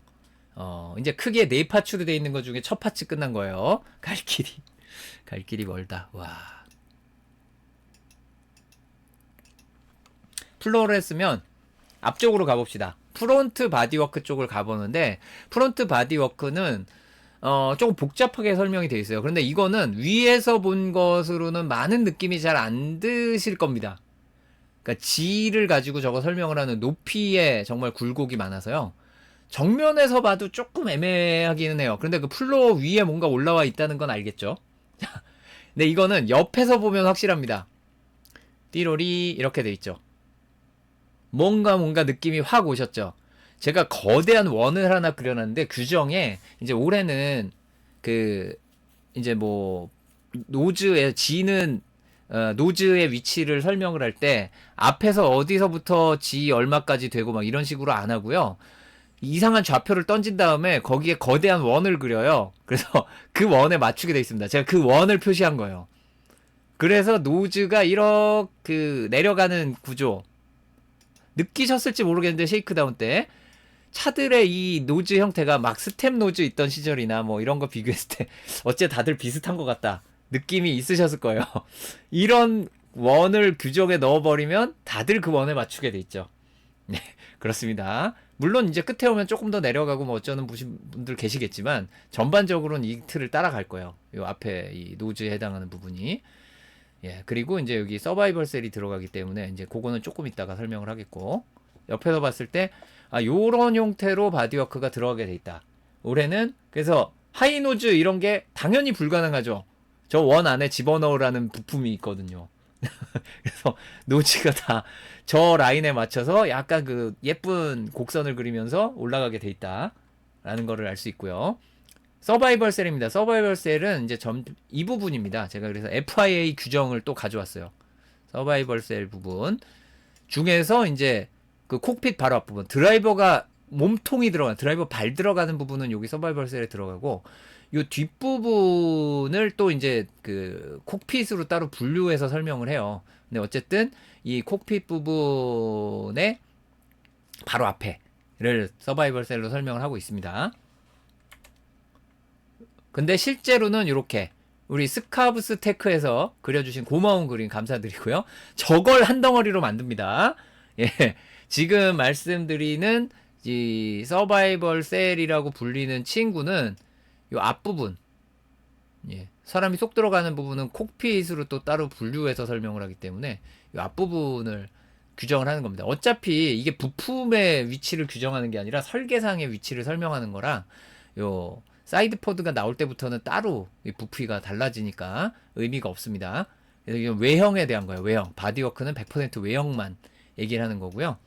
이제 크게 4파츠로 되어 있는 것 중에 첫 파츠 끝난 거예요. 갈 길이 멀다. 와. 플로어를 했으면 앞쪽으로 가봅시다. 프론트 바디워크 쪽을 가보는데 프론트 바디워크는 조금 복잡하게 설명이 되어 있어요. 그런데 이거는 위에서 본 것으로는 많은 느낌이 잘 안 드실 겁니다. 그러니까 G를 가지고 저거 설명을 하는 높이에 정말 굴곡이 많아서요. 정면에서 봐도 조금 애매하기는 해요. 그런데 그 플로어 위에 뭔가 올라와 있다는 건 알겠죠? 근데 이거는 옆에서 보면 확실합니다. 띠로리 이렇게 돼 있죠. 뭔가 느낌이 확 오셨죠? 제가 거대한 원을 하나 그려놨는데 규정에 이제 올해는 그 이제 뭐 노즈의 G는 노즈의 위치를 설명을 할 때 앞에서 어디서부터 G 얼마까지 되고 막 이런 식으로 안 하고요. 이상한 좌표를 던진 다음에 거기에 거대한 원을 그려요. 그래서 그 원에 맞추게 돼 있습니다. 제가 그 원을 표시한 거예요. 그래서 노즈가 이렇게 내려가는 구조 느끼셨을지 모르겠는데, 쉐이크다운 때 차들의 이 노즈 형태가 막 스텝 노즈 있던 시절이나 뭐 이런 거 비교했을 때 어째 다들 비슷한 것 같다 느낌이 있으셨을 거예요. 이런 원을 규정에 넣어버리면 다들 그 원에 맞추게 돼 있죠. 네, 그렇습니다. 물론 이제 끝에 오면 조금 더 내려가고 뭐 어쩌는 분들 계시겠지만 전반적으로는 이 틀을 따라갈 거예요. 요 앞에 이 노즈에 해당하는 부분이. 예, 그리고 이제 여기 서바이벌 셀이 들어가기 때문에 이제 그거는 조금 이따가 설명을 하겠고, 옆에서 봤을 때 요런 형태로 바디워크가 들어가게 돼 있다. 올해는 그래서 하이노즈 이런 게 당연히 불가능하죠. 저 원 안에 집어넣으라는 부품이 있거든요. 그래서 노즈가 다 저 라인에 맞춰서 약간 그 예쁜 곡선을 그리면서 올라가게 돼 있다라는 거를 알 수 있고요. 서바이벌 셀입니다. 서바이벌 셀은 이제 이 부분입니다. 제가 그래서 FIA 규정을 또 가져왔어요. 서바이벌 셀 부분 중에서 이제 그 콕핏 바로 앞부분, 드라이버가 몸통이 들어가는, 드라이버 발 들어가는 부분은 여기 서바이벌 셀에 들어가고, 요 뒷부분을 또 이제 그 콕핏으로 따로 분류해서 설명을 해요. 근데 어쨌든 이 콕핏 부분의 바로 앞에를 서바이벌 셀로 설명을 하고 있습니다. 근데 실제로는 이렇게 우리 스카브스 테크에서 그려주신 고마운 그림 감사드리고요. 저걸 한 덩어리로 만듭니다. 예, 지금 말씀드리는 이 서바이벌 셀이라고 불리는 친구는 요 앞부분, 예, 사람이 쏙 들어가는 부분은 콕핏으로 또 따로 분류해서 설명을 하기 때문에 이 앞부분을 규정을 하는 겁니다. 어차피 이게 부품의 위치를 규정하는 게 아니라 설계상의 위치를 설명하는 거라, 요 사이드 포드가 나올 때부터는 따로 이 부피가 달라지니까 의미가 없습니다. 그래서 이건 외형에 대한 거예요. 외형. 바디워크는 100% 외형만 얘기를 하는 거고요.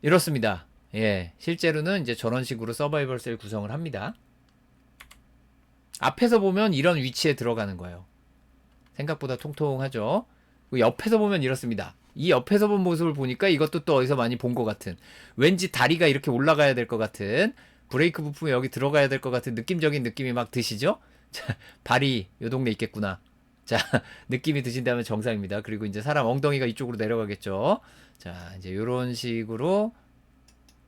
이렇습니다. 예, 실제로는 이제 저런 식으로 서바이벌 셀 구성을 합니다. 앞에서 보면 이런 위치에 들어가는 거예요. 생각보다 통통하죠. 옆에서 보면 이렇습니다. 이 옆에서 본 모습을 보니까 이것도 또 어디서 많이 본 것 같은, 왠지 다리가 이렇게 올라가야 될 것 같은, 브레이크 부품이 여기 들어가야 될 것 같은 느낌적인 느낌이 막 드시죠? 자, 발이 요 동네 있겠구나. 자, 느낌이 드신다면 정상입니다. 그리고 이제 사람 엉덩이가 이쪽으로 내려가겠죠. 자, 이제 요런 식으로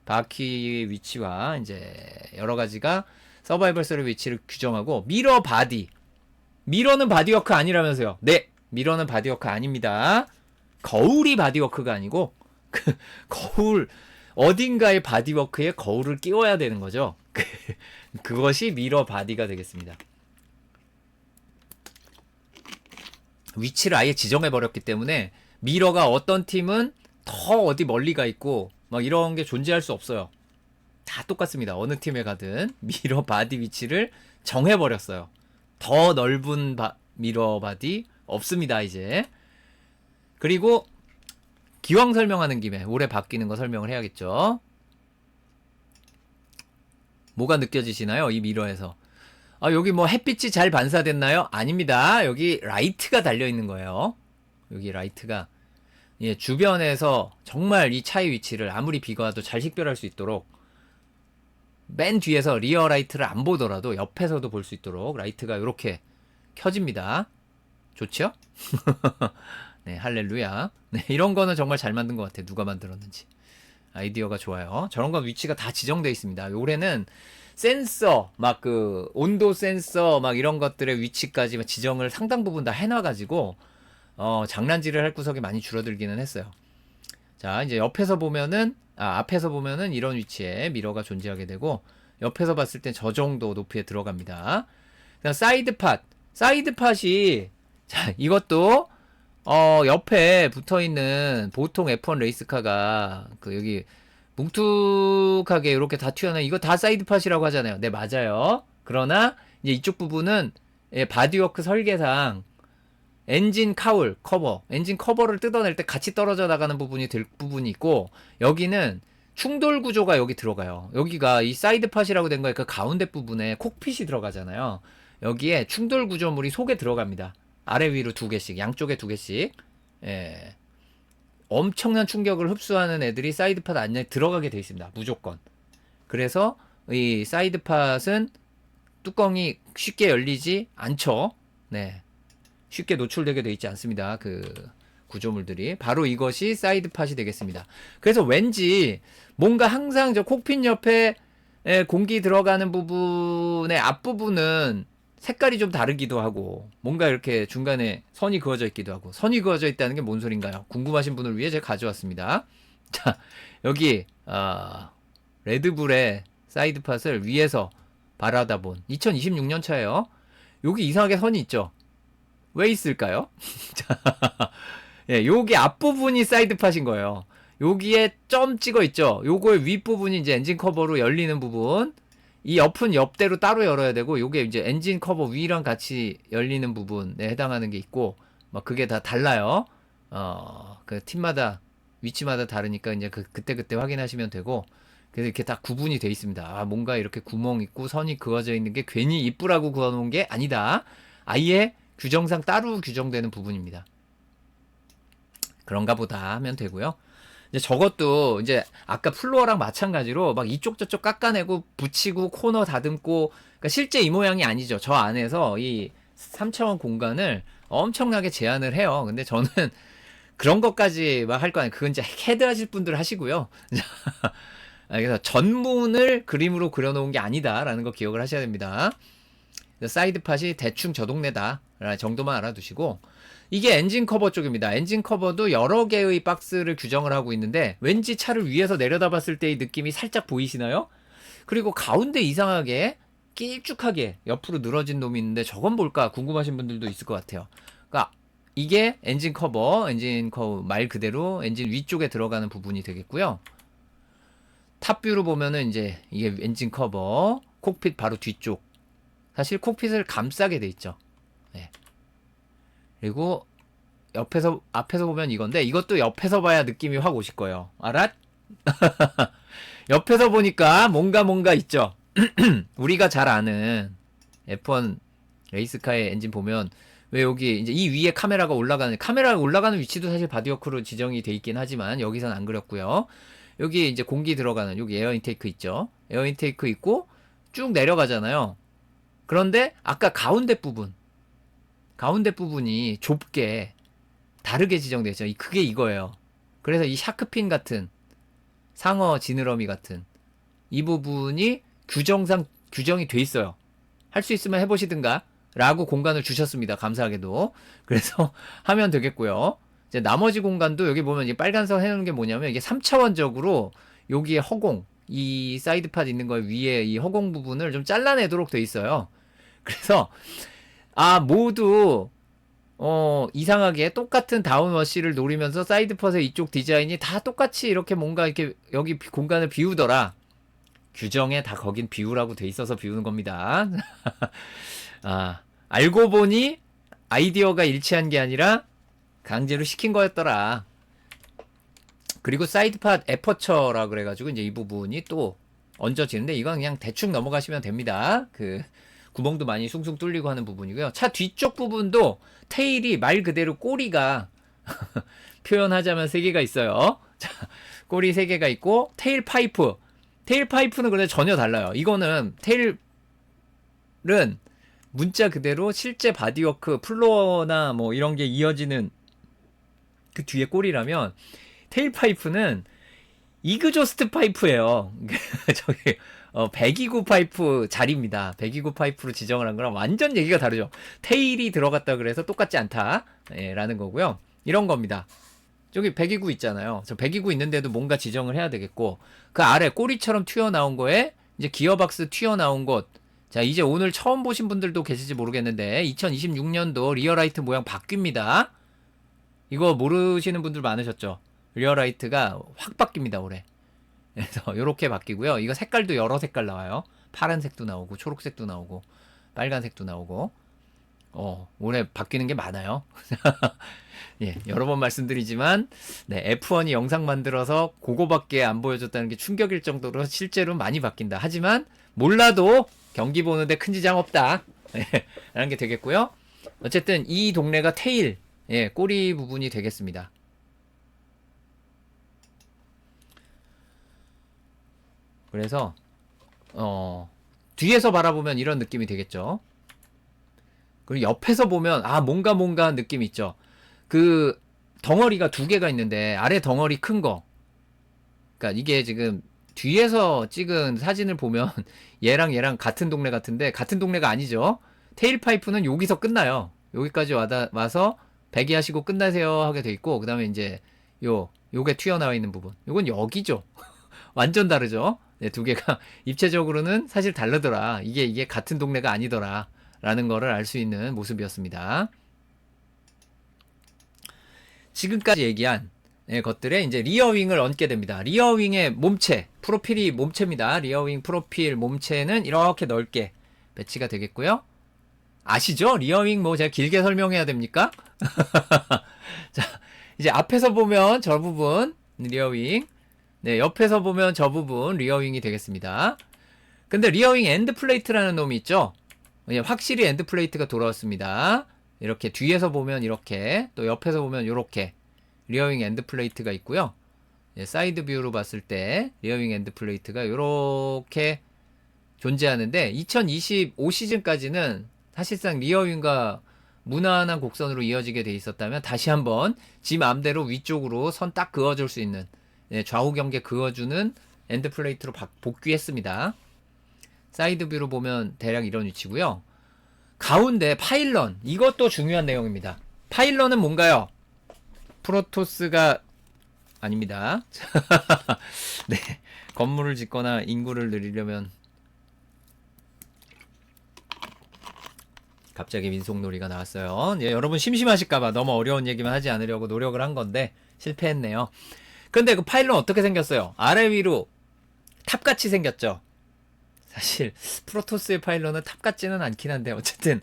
바퀴의 위치와 이제 여러 가지가 서바이벌 셀의 위치를 규정하고, 미러 바디. 미러는 바디워크 아니라면서요. 네, 미러는 바디워크 아닙니다. 거울이 바디워크가 아니고 그 거울, 어딘가의 바디워크에 거울을 끼워야 되는 거죠. 그것이 미러 바디가 되겠습니다. 위치를 아예 지정해 버렸기 때문에 미러가 어떤 팀은 더 어디 멀리 가 있고 막 이런 게 존재할 수 없어요. 다 똑같습니다. 어느 팀에 가든 미러 바디 위치를 정해 버렸어요. 더 넓은 미러 바디 없습니다, 이제. 그리고 기왕 설명하는 김에 올해 바뀌는 거 설명을 해야겠죠. 뭐가 느껴지시나요? 이 미러에서. 여기 뭐 햇빛이 잘 반사됐나요? 아닙니다. 여기 라이트가 달려 있는 거예요. 여기 라이트가, 예, 주변에서 정말 이 차의 위치를 아무리 비가 와도 잘 식별할 수 있도록, 맨 뒤에서 리어 라이트를 안 보더라도 옆에서도 볼 수 있도록 라이트가 이렇게 켜집니다. 좋죠? 네, 할렐루야. 네, 이런 거는 정말 잘 만든 것 같아요. 누가 만들었는지. 아이디어가 좋아요. 저런 건 위치가 다 지정되어 있습니다. 올해는 센서, 막 그 온도 센서, 막 이런 것들의 위치까지 지정을 상당 부분 다 해놔가지고 장난질을 할 구석이 많이 줄어들기는 했어요. 자, 이제 옆에서 보면은, 앞에서 보면은 이런 위치에 미러가 존재하게 되고, 옆에서 봤을 땐 저 정도 높이에 들어갑니다. 그다음 사이드 팟. 사이드 팟이, 자, 이것도 옆에 붙어 있는 보통 F1 레이스카가 그 여기 뭉툭하게 이렇게 다 튀어나온, 이거 다 사이드 팟이라고 하잖아요. 네, 맞아요. 그러나 이제 이쪽 부분은, 예, 바디워크 설계상 엔진 카울 커버, 엔진 커버를 뜯어낼 때 같이 떨어져 나가는 부분이 될 부분이 있고, 여기는 충돌 구조가 여기 들어가요. 여기가 이 사이드 팟이라고 된 거에 그 가운데 부분에 콕핏이 들어가잖아요. 여기에 충돌 구조물이 속에 들어갑니다. 아래 위로 두 개씩, 양쪽에 두 개씩. 예. 엄청난 충격을 흡수하는 애들이 사이드 팟 안에 들어가게 돼 있습니다. 무조건. 그래서 이 사이드 팟은 뚜껑이 쉽게 열리지 않죠. 네. 쉽게 노출되게 돼 있지 않습니다. 그 구조물들이. 바로 이것이 사이드 팟이 되겠습니다. 그래서 왠지 뭔가 항상 저 콕핏 옆에 공기 들어가는 부분의 앞부분은 색깔이 좀 다르기도 하고 뭔가 이렇게 중간에 선이 그어져 있기도 하고 선이 그어져 있다는 게 뭔 소린가요? 궁금하신 분을 위해 제가 가져왔습니다. 자, 여기 레드불의 사이드 팟을 위에서 바라다본 2026년 차예요. 여기 이상하게 선이 있죠? 왜 있을까요? 자, 예, 여기 앞부분이 사이드 팟인 거예요. 여기에 점 찍어 있죠? 요거의 윗부분이 이제 엔진 커버로 열리는 부분. 이 옆은 옆대로 따로 열어야 되고, 요게 이제 엔진 커버 위랑 같이 열리는 부분에 해당하는 게 있고, 막 그게 다 달라요. 그 팀마다, 위치마다 다르니까 이제 그때 확인하시면 되고, 그래서 이렇게 다 구분이 돼 있습니다. 아, 뭔가 이렇게 구멍 있고 선이 그어져 있는 게 괜히 이쁘라고 그어 놓은 게 아니다. 아예 규정상 따로 규정되는 부분입니다. 그런가 보다 하면 되고요. 이제 저것도 이제 아까 플로어랑 마찬가지로 막 이쪽 저쪽 깎아내고 붙이고 코너 다듬고, 그러니까 실제 이 모양이 아니죠. 저 안에서 이 3차원 공간을 엄청나게 제한을 해요. 근데 저는 그런 것까지 막 할 거 아니에요. 그건 이제 캐드 하실 분들 하시고요. 그래서 전문을 그림으로 그려놓은 게 아니다라는 거 기억을 하셔야 됩니다. 사이드 팟이 대충 저 동네다 정도만 알아두시고, 이게 엔진 커버 쪽입니다. 엔진 커버도 여러 개의 박스를 규정을 하고 있는데 왠지 차를 위에서 내려다봤을 때의 느낌이 살짝 보이시나요? 그리고 가운데 이상하게 길쭉하게 옆으로 늘어진 놈이 있는데 저건 뭘까 궁금하신 분들도 있을 것 같아요. 그러니까 이게 엔진 커버 말 그대로 엔진 위쪽에 들어가는 부분이 되겠고요. 탑뷰로 보면은 이제 이게 엔진 커버, 콕핏 바로 뒤쪽. 사실 콕핏을 감싸게 돼 있죠. 네. 그리고 앞에서 보면 이건데, 이것도 옆에서 봐야 느낌이 확 오실 거예요. 알았? 옆에서 보니까 뭔가 있죠. 우리가 잘 아는 F1 레이스카의 엔진 보면 왜 여기 이제 이 위에 카메라가 올라가는 위치도 사실 바디워크로 지정이 돼 있긴 하지만 여기선 안 그렸고요. 여기 이제 공기 들어가는 여기 에어 인테이크 있죠. 에어 인테이크 있고 쭉 내려가잖아요. 그런데 아까 가운데 부분이 좁게 다르게 지정되어 있죠. 그게 이거예요. 그래서 이 샤크핀 같은 상어 지느러미 같은 이 부분이 규정이 돼 있어요. 할 수 있으면 해보시든가 라고 공간을 주셨습니다. 감사하게도. 그래서 하면 되겠고요. 이제 나머지 공간도 여기 보면 이 빨간색 해놓은 게 뭐냐면 이게 3차원적으로 여기에 허공, 이 사이드팟 있는 거 위에 이 허공 부분을 좀 잘라내도록 돼 있어요. 그래서 모두 이상하게 똑같은 다운워시를 노리면서 사이드팟의 이쪽 디자인이 다 똑같이 이렇게 뭔가 이렇게 여기 공간을 비우더라. 규정에 다 거긴 비우라고 돼 있어서 비우는 겁니다. 알고 보니 아이디어가 일치한 게 아니라 강제로 시킨 거였더라. 그리고 사이드팟 에퍼처라 그래가지고 이제 이 부분이 또 얹어지는데 이건 그냥 대충 넘어가시면 됩니다. 그 구멍도 많이 숭숭 뚫리고 하는 부분이고요. 차 뒤쪽 부분도 테일이 말 그대로 꼬리가 표현하자면 3개가 있어요. 자, 꼬리 3개가 있고 테일 파이프는 그런데 전혀 달라요. 이거는 테일은 문자 그대로 실제 바디워크 플로어나 뭐 이런 게 이어지는 그 뒤에 꼬리라면 테일 파이프는 이그조스트 파이프예요. 저기 배기구 파이프 자리입니다. 배기구 파이프로 지정을 한 거랑 완전 얘기가 다르죠. 테일이 들어갔다 그래서 똑같지 않다 라는 거고요. 이런 겁니다. 저기 배기구 있잖아요. 저 배기구 있는데도 뭔가 지정을 해야 되겠고, 그 아래 꼬리처럼 튀어나온 거에 이제 기어박스 튀어나온 것. 자, 이제 오늘 처음 보신 분들도 계실지 모르겠는데 2026년도 리어라이트 모양 바뀝니다. 이거 모르시는 분들 많으셨죠? 리어라이트가 확 바뀝니다, 올해. 그래서 이렇게 바뀌고요. 이거 색깔도 여러 색깔 나와요. 파란색도 나오고 초록색도 나오고 빨간색도 나오고 올해 바뀌는 게 많아요. 예, 여러 번 말씀드리지만 F1이 영상 만들어서 그거밖에 안 보여줬다는 게 충격일 정도로 실제로 많이 바뀐다. 하지만 몰라도 경기 보는데 큰 지장 없다. 라는 게 되겠고요. 어쨌든 이 동네가 테일, 꼬리 부분이 되겠습니다. 그래서 뒤에서 바라보면 이런 느낌이 되겠죠. 그리고 옆에서 보면 뭔가 느낌 있죠. 그 덩어리가 두 개가 있는데 아래 덩어리 큰 거. 그러니까 이게 지금 뒤에서 찍은 사진을 보면 얘랑 같은 동네 같은데 같은 동네가 아니죠. 테일 파이프는 여기서 끝나요. 여기까지 와서 배기하시고 끝나세요 하게 돼 있고, 그다음에 이제 요게 튀어나와 있는 부분. 요건 여기죠. 완전 다르죠. 네, 두 개가 입체적으로는 사실 다르더라. 이게 같은 동네가 아니더라. 라는 거를 알 수 있는 모습이었습니다. 지금까지 얘기한 것들에 이제 리어윙을 얹게 됩니다. 리어윙의 몸체, 프로필이 몸체입니다. 리어윙 프로필 몸체는 이렇게 넓게 배치가 되겠고요. 아시죠? 리어윙 뭐 제가 길게 설명해야 됩니까? 자, 이제 앞에서 보면 저 부분 리어윙, 네, 옆에서 보면 저 부분 리어윙이 되겠습니다. 근데 리어윙 엔드 플레이트라는 놈이 있죠? 확실히 엔드 플레이트가 돌아왔습니다. 이렇게 뒤에서 보면 이렇게, 또 옆에서 보면 이렇게 리어윙 엔드 플레이트가 있고요. 사이드 뷰로 봤을 때 리어윙 엔드 플레이트가 이렇게 존재하는데 2025 시즌까지는 사실상 리어윙과 무난한 곡선으로 이어지게 돼 있었다면 다시 한번 지 맘대로 위쪽으로 선 딱 그어줄 수 있는, 좌우 경계 그어주는 엔드 플레이트로 복귀했습니다. 사이드 뷰로 보면 대략 이런 위치고요. 가운데 파일런, 이것도 중요한 내용입니다. 파일런은 뭔가요? 프로토스가 아닙니다. 네, 건물을 짓거나 인구를 늘리려면 갑자기 민속놀이가 나왔어요. 여러분 심심하실까봐 너무 어려운 얘기만 하지 않으려고 노력을 한 건데 실패했네요. 근데 그 파일런 어떻게 생겼어요? 아래 위로 탑같이 생겼죠. 사실 프로토스의 파일런은 탑 같지는 않긴 한데 어쨌든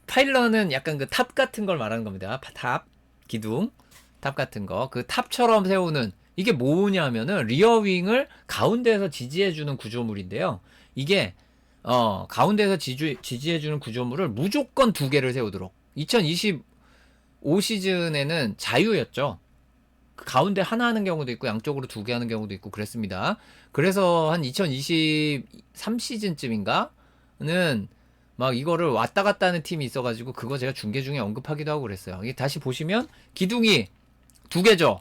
파일런은 약간 그 탑 같은 걸 말하는 겁니다. 탑, 기둥, 탑 같은 거. 그 탑처럼 세우는, 이게 뭐냐면은 리어윙을 가운데에서 지지해주는 구조물인데요. 이게 가운데에서 지지해주는 구조물을 무조건 두 개를 세우도록. 2025 시즌에는 자유였죠. 가운데 하나 하는 경우도 있고 양쪽으로 두 개 하는 경우도 있고 그랬습니다. 그래서 한 2023 시즌쯤인가는 막 이거를 왔다 갔다 하는 팀이 있어가지고 그거 제가 중계 중에 언급하기도 하고 그랬어요. 이게 다시 보시면 기둥이 두 개죠.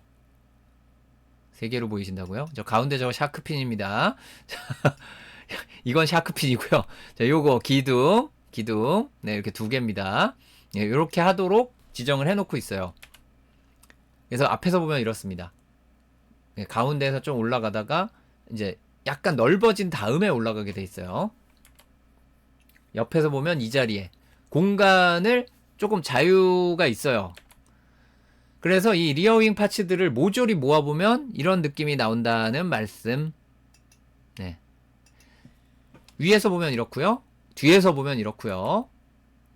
세 개로 보이신다고요? 저 가운데 저거 샤크핀입니다. 이건 샤크핀이고요. 자, 요거 기둥, 네, 이렇게 두 개입니다. 네, 이렇게 하도록 지정을 해놓고 있어요. 그래서 앞에서 보면 이렇습니다. 네, 가운데에서 좀 올라가다가 이제 약간 넓어진 다음에 올라가게 돼 있어요. 옆에서 보면 이 자리에 공간을 조금 자유가 있어요. 그래서 이 리어윙 파츠들을 모조리 모아보면 이런 느낌이 나온다는 말씀. 네. 위에서 보면 이렇고요. 뒤에서 보면 이렇고요.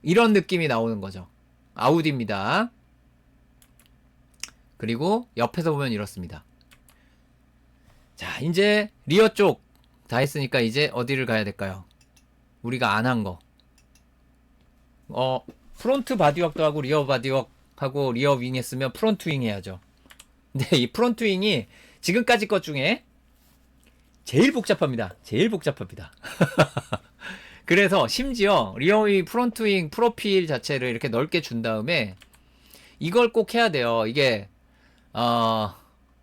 이런 느낌이 나오는 거죠. 아우디입니다. 그리고 옆에서 보면 이렇습니다. 자, 이제 리어 쪽 다 했으니까 이제 어디를 가야 될까요? 우리가 안 한 거. 프론트 바디웍도 하고 리어 바디웍하고 리어 윙 했으면 프론트 윙 해야죠. 근데 이 프론트 윙이 지금까지 것 중에 제일 복잡합니다. 제일 복잡합니다. 그래서 심지어 리어의 프론트 윙 프로필 자체를 이렇게 넓게 준 다음에 이걸 꼭 해야 돼요. 이게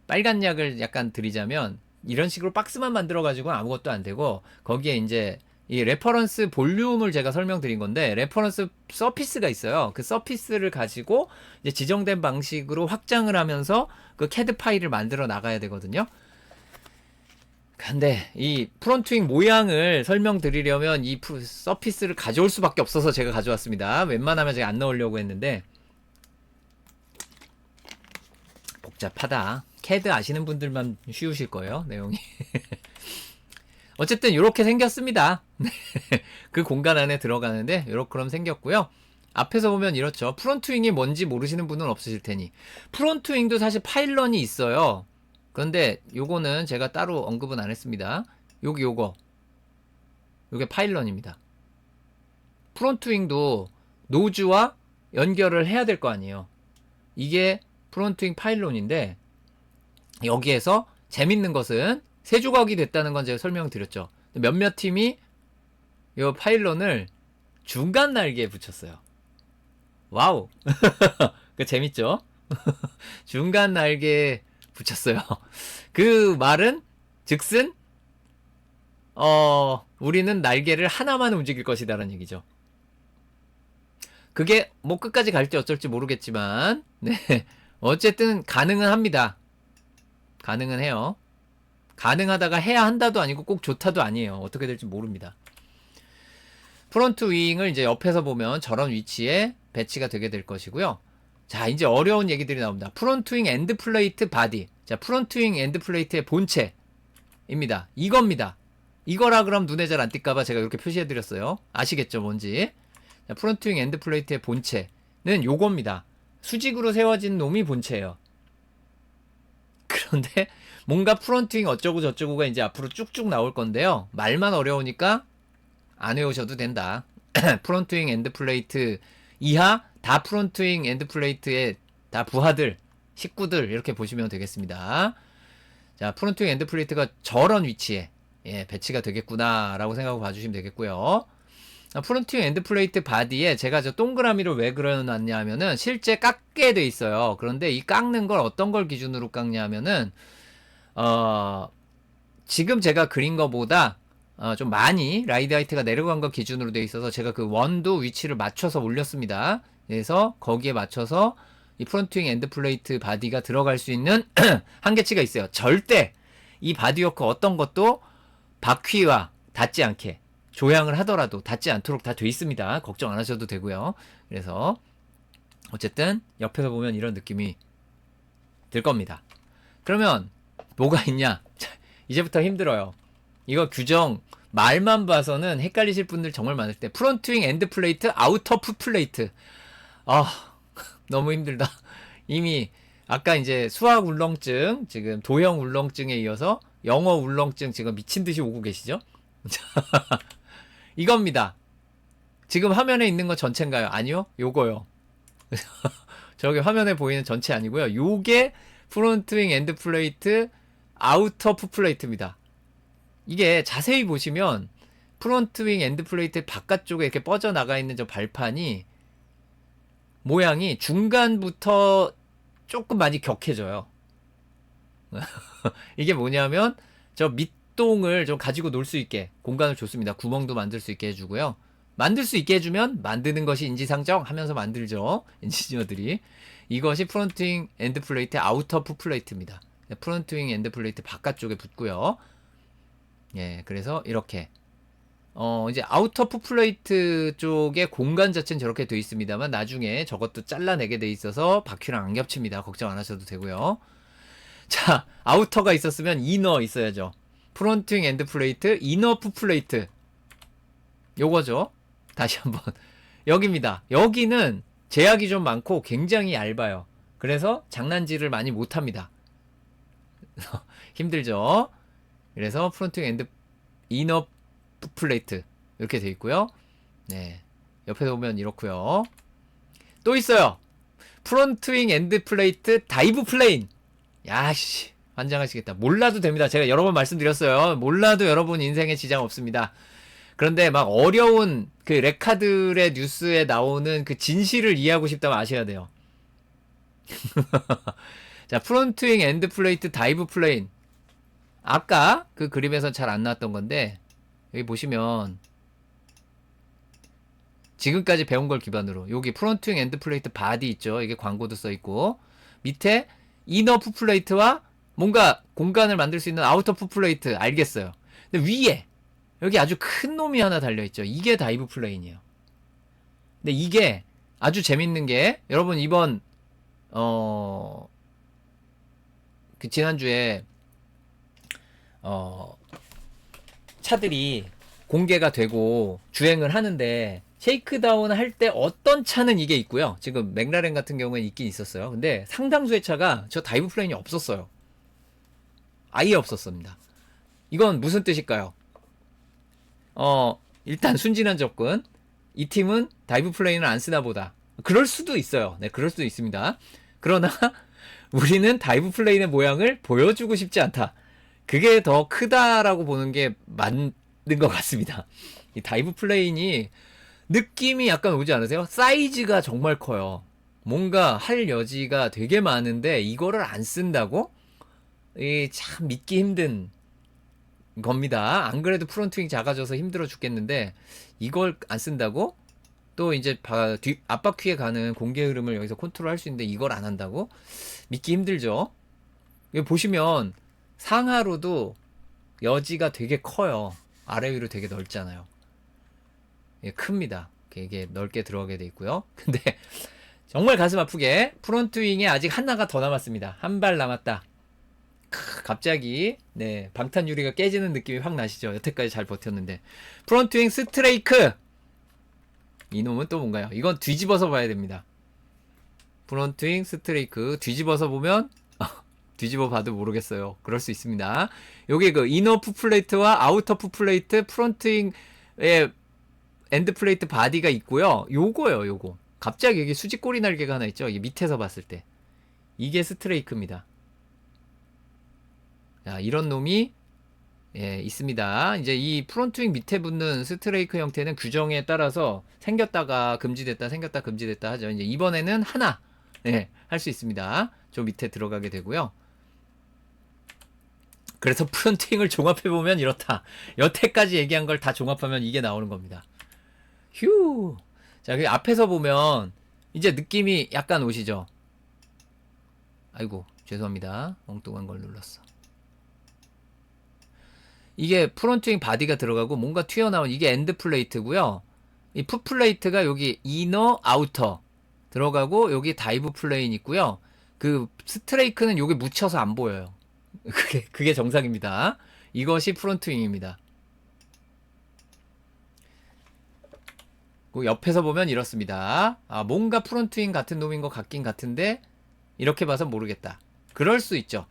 빨간 약을 약간 드리자면 이런 식으로 박스만 만들어 가지고 아무것도 안 되고, 거기에 이제 이 레퍼런스 볼륨을 제가 설명드린 건데 레퍼런스 서피스가 있어요. 그 서피스를 가지고 이제 지정된 방식으로 확장을 하면서 그 CAD 파일을 만들어 나가야 되거든요. 근데 이 프론트윙 모양을 설명드리려면 이 서피스를 가져올 수밖에 없어서 제가 가져왔습니다. 웬만하면 제가 안 넣으려고 했는데 복잡하다. CAD 아시는 분들만 쉬우실 거예요, 내용이. 어쨌든 이렇게 생겼습니다. 그 공간 안에 들어가는데 이렇게 생겼고요. 앞에서 보면 이렇죠. 프론트윙이 뭔지 모르시는 분은 없으실 테니. 프론트윙도 사실 파일런이 있어요. 그런데 요거는 제가 따로 언급은 안 했습니다. 요게 파일런입니다. 프론트윙도 노즈와 연결을 해야 될 거 아니에요. 이게 프론트윙 파일런인데 여기에서 재밌는 것은 세 조각이 됐다는 건 제가 설명드렸죠. 몇몇 팀이 이 파일런을 중간 날개에 붙였어요. 와우. 그 재밌죠? 중간 날개에 붙였어요. 그 말은 즉슨 우리는 날개를 하나만 움직일 것이다라는 얘기죠. 그게 뭐 끝까지 갈지 어쩔지 모르겠지만 네. 어쨌든 가능은 합니다. 가능은 해요. 가능하다가 해야 한다도 아니고 꼭 좋다도 아니에요. 어떻게 될지 모릅니다. 프론트 윙을 이제 옆에서 보면 저런 위치에 배치가 되게 될 것이고요. 자, 이제 어려운 얘기들이 나옵니다. 프론트 윙 엔드 플레이트 바디. 자, 프론트 윙 엔드 플레이트의 본체입니다. 이겁니다. 이거라 그럼 눈에 잘 안 띌까봐 제가 이렇게 표시해드렸어요. 아시겠죠, 뭔지. 자, 프론트 윙 엔드 플레이트의 본체는 요겁니다. 수직으로 세워진 놈이 본체예요. 그런데 뭔가 프론트 윙 어쩌고 저쩌고가 이제 앞으로 쭉쭉 나올 건데요. 말만 어려우니까 안 외우셔도 된다. 프론트 윙 엔드 플레이트 이하 다 프론트 윙 엔드 플레이트의 다 부하들, 식구들 이렇게 보시면 되겠습니다. 자, 프론트 윙 엔드 플레이트가 저런 위치에 배치가 되겠구나 라고 생각하고 봐주시면 되겠고요. 프론트 윙 엔드 플레이트 바디에 제가 저 동그라미를 왜 그려놨냐 하면은 실제 깎게 돼 있어요. 그런데 이 깎는 걸 어떤 걸 기준으로 깎냐 하면은 지금 제가 그린 거보다 좀 많이 라이드 하이트가 내려간 거 기준으로 돼 있어서 제가 그 원도 위치를 맞춰서 올렸습니다. 그래서 거기에 맞춰서 이 프론트 윙 엔드 플레이트 바디가 들어갈 수 있는 한계치가 있어요. 절대 이 바디 워크 어떤 것도 바퀴와 닿지 않게 조향을 하더라도 닿지 않도록 다 돼 있습니다. 걱정 안 하셔도 되고요. 그래서 어쨌든 옆에서 보면 이런 느낌이 들 겁니다. 그러면 뭐가 있냐? 이제부터 힘들어요. 이거 규정 말만 봐서는 헷갈리실 분들 정말 많을 때 프론트 윙 엔드 플레이트 아우터 풋 플레이트 너무 힘들다. 이미 아까 이제 수학 울렁증 지금 도형 울렁증에 이어서 영어 울렁증 지금 미친듯이 오고 계시죠? 이겁니다. 지금 화면에 있는 거 전체인가요? 아니요, 요거요. 저기 화면에 보이는 전체 아니고요. 요게 프론트 윙 엔드 플레이트 아우터 풋 플레이트입니다. 이게 자세히 보시면 프론트 윙 엔드 플레이트 바깥쪽에 이렇게 뻗어나가 있는 저 발판이 모양이 중간부터 조금 많이 격해져요. 이게 뭐냐면 저 밑동을 좀 가지고 놀 수 있게 공간을 줬습니다. 구멍도 만들 수 있게 해주고요. 만들 수 있게 해주면 만드는 것이 인지상정 하면서 만들죠. 엔지니어들이. 이것이 프론트 윙 엔드 플레이트 아우터 풋 플레이트입니다. 프론트 윙 엔드 플레이트 바깥쪽에 붙고요. 예, 그래서 이렇게 이제 아우터 풋 플레이트 쪽에 공간 자체는 저렇게 되어 있습니다만 나중에 저것도 잘라내게 돼 있어서 바퀴랑 안 겹칩니다. 걱정 안 하셔도 되고요. 자, 아우터가 있었으면 이너 있어야죠. 프론트 윙 엔드 플레이트 이너 풋 플레이트 요거죠. 다시 한번 여기입니다. 여기는 제약이 좀 많고 굉장히 얇아요. 그래서 장난질을 많이 못합니다. 힘들죠. 그래서 프론트 윙 엔드 이너 플레이트 이렇게 돼 있고요. 네, 옆에서 보면 이렇고요. 또 있어요. 프론트 윙 엔드 플레이트 다이브 플레인. 야씨, 환장하시겠다. 몰라도 됩니다. 제가 여러 번 말씀드렸어요. 몰라도 여러분 인생에 지장 없습니다. 그런데 막 어려운 그 레카들의 뉴스에 나오는 그 진실을 이해하고 싶다면 아셔야 돼요. 자, 프론트 윙 엔드 플레이트 다이브 플레인. 아까 그 그림에서 잘 안 나왔던 건데 여기 보시면 지금까지 배운 걸 기반으로 여기 프론트 윙 엔드 플레이트 바디 있죠. 이게 광고도 써 있고 밑에 이너 풋 플레이트와 뭔가 공간을 만들 수 있는 아우터 풋 플레이트 알겠어요. 근데 위에 여기 아주 큰 놈이 하나 달려 있죠. 이게 다이브 플레인이에요. 근데 이게 아주 재밌는 게 여러분 이번 그 지난주에 차들이 공개가 되고 주행을 하는데 쉐이크다운 할 때 어떤 차는 이게 있고요. 지금 맥라렌 같은 경우에는 있긴 있었어요. 근데 상당수의 차가 저 다이브 플레인이 없었어요. 아예 없었습니다. 이건 무슨 뜻일까요? 일단 순진한 접근. 이 팀은 다이브 플레인을 안 쓰나 보다. 그럴 수도 있어요. 네, 그럴 수도 있습니다. 그러나 우리는 다이브 플레인의 모양을 보여주고 싶지 않다. 그게 더 크다라고 보는 게 맞는 것 같습니다. 이 다이브 플레인이 느낌이 약간 오지 않으세요? 사이즈가 정말 커요. 뭔가 할 여지가 되게 많은데 이거를 안 쓴다고? 이 참 믿기 힘든 겁니다. 안 그래도 프론트윙 작아져서 힘들어 죽겠는데 이걸 안 쓴다고? 또 이제 앞바퀴에 가는 공기 흐름을 여기서 컨트롤할 수 있는데 이걸 안 한다고? 믿기 힘들죠. 여기 보시면 상하로도 여지가 되게 커요. 아래 위로 되게 넓잖아요. 예, 큽니다. 이게 넓게 들어가게 돼 있고요. 근데 정말 가슴 아프게 프론트 윙에 아직 하나가 더 남았습니다. 한 발 남았다. 갑자기 네, 방탄 유리가 깨지는 느낌이 확 나시죠. 여태까지 잘 버텼는데 프론트 윙 스트레이크. 이놈은 또 뭔가요? 이건 뒤집어서 봐야 됩니다. 프론트 윙 스트레이크 뒤집어서 보면 뒤집어 봐도 모르겠어요. 그럴 수 있습니다. 여기 그 이너 풋플레이트와 아우터 풋플레이트 프론트 윙의 엔드 플레이트 바디가 있고요. 요거요, 요거. 갑자기 여기 수직꼬리 날개가 하나 있죠. 이게 밑에서 봤을 때. 이게 스트레이크입니다. 자, 이런 놈이 예, 있습니다. 이제 이 프론트윙 밑에 붙는 스트레이크 형태는 규정에 따라서 생겼다가 금지됐다, 생겼다, 금지됐다 하죠. 이제 이번에는 하나 예, 할 수 있습니다. 저 밑에 들어가게 되고요. 그래서 프론트윙을 종합해보면 이렇다. 여태까지 얘기한 걸 다 종합하면 이게 나오는 겁니다. 휴. 자, 그 앞에서 보면 이제 느낌이 약간 오시죠? 아이고, 죄송합니다. 엉뚱한 걸 눌렀어. 이게 프론트윙 바디가 들어가고 뭔가 튀어나온 이게 엔드 플레이트고요. 이 풋 플레이트가 여기 이너, 아우터 들어가고 여기 다이브 플레인 있고요. 그 스트레이크는 여기 묻혀서 안 보여요. 그게 정상입니다. 이것이 프론트윙입니다. 옆에서 보면 이렇습니다. 아, 뭔가 프론트윙 같은 놈인 것 같긴 같은데 이렇게 봐서 모르겠다. 그럴 수 있죠.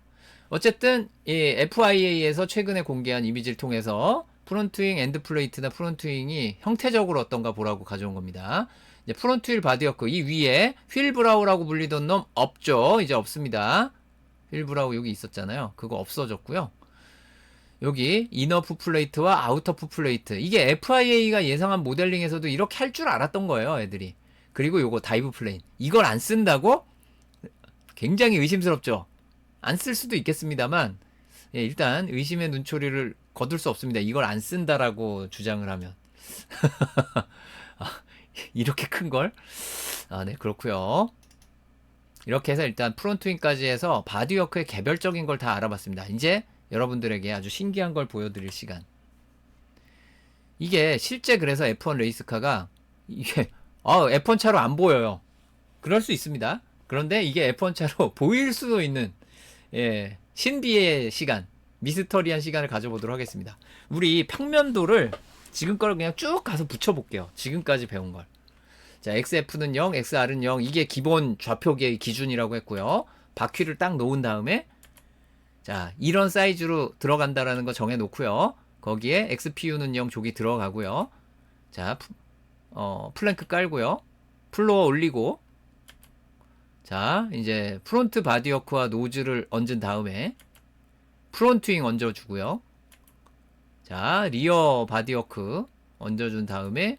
어쨌든 이 FIA에서 최근에 공개한 이미지를 통해서 프론트윙 엔드 플레이트나 프론트윙이 형태적으로 어떤가 보라고 가져온 겁니다. 이제 프론트휠 바디워크 이 위에 휠 브라우라고 불리던 놈 없죠. 이제 없습니다. 휠 브라우 여기 있었잖아요. 그거 없어졌고요. 여기 이너 풋플레이트와 아우터 풋플레이트 이게 FIA가 예상한 모델링에서도 이렇게 할 줄 알았던 거예요, 애들이. 그리고 요거 다이브 플레인 이걸 안 쓴다고? 굉장히 의심스럽죠. 안 쓸 수도 있겠습니다만 예, 일단 의심의 눈초리를 거둘 수 없습니다. 이걸 안 쓴다라고 주장을 하면 아, 이렇게 큰 걸? 아, 네, 그렇고요. 이렇게 해서 일단 프론트윙까지 해서 바디워크의 개별적인 걸 다 알아봤습니다. 이제 여러분들에게 아주 신기한 걸 보여드릴 시간. 이게 실제 그래서 F1 레이스카가 이게 F1 차로 안 보여요. 그럴 수 있습니다. 그런데 이게 F1 차로 보일 수도 있는 예, 신비의 시간, 미스터리한 시간을 가져보도록 하겠습니다. 우리 평면도를 지금 거를 그냥 쭉 가서 붙여볼게요. 지금까지 배운 걸. 자, XF는 0, XR은 0. 이게 기본 좌표계의 기준이라고 했고요. 바퀴를 딱 놓은 다음에 자, 이런 사이즈로 들어간다라는 거 정해놓고요. 거기에 XPU는 0 족이 들어가고요. 자, 플랭크 깔고요. 플로어 올리고 자, 이제 프론트 바디워크와 노즐을 얹은 다음에 프론트윙 얹어주고요. 자, 리어 바디워크 얹어준 다음에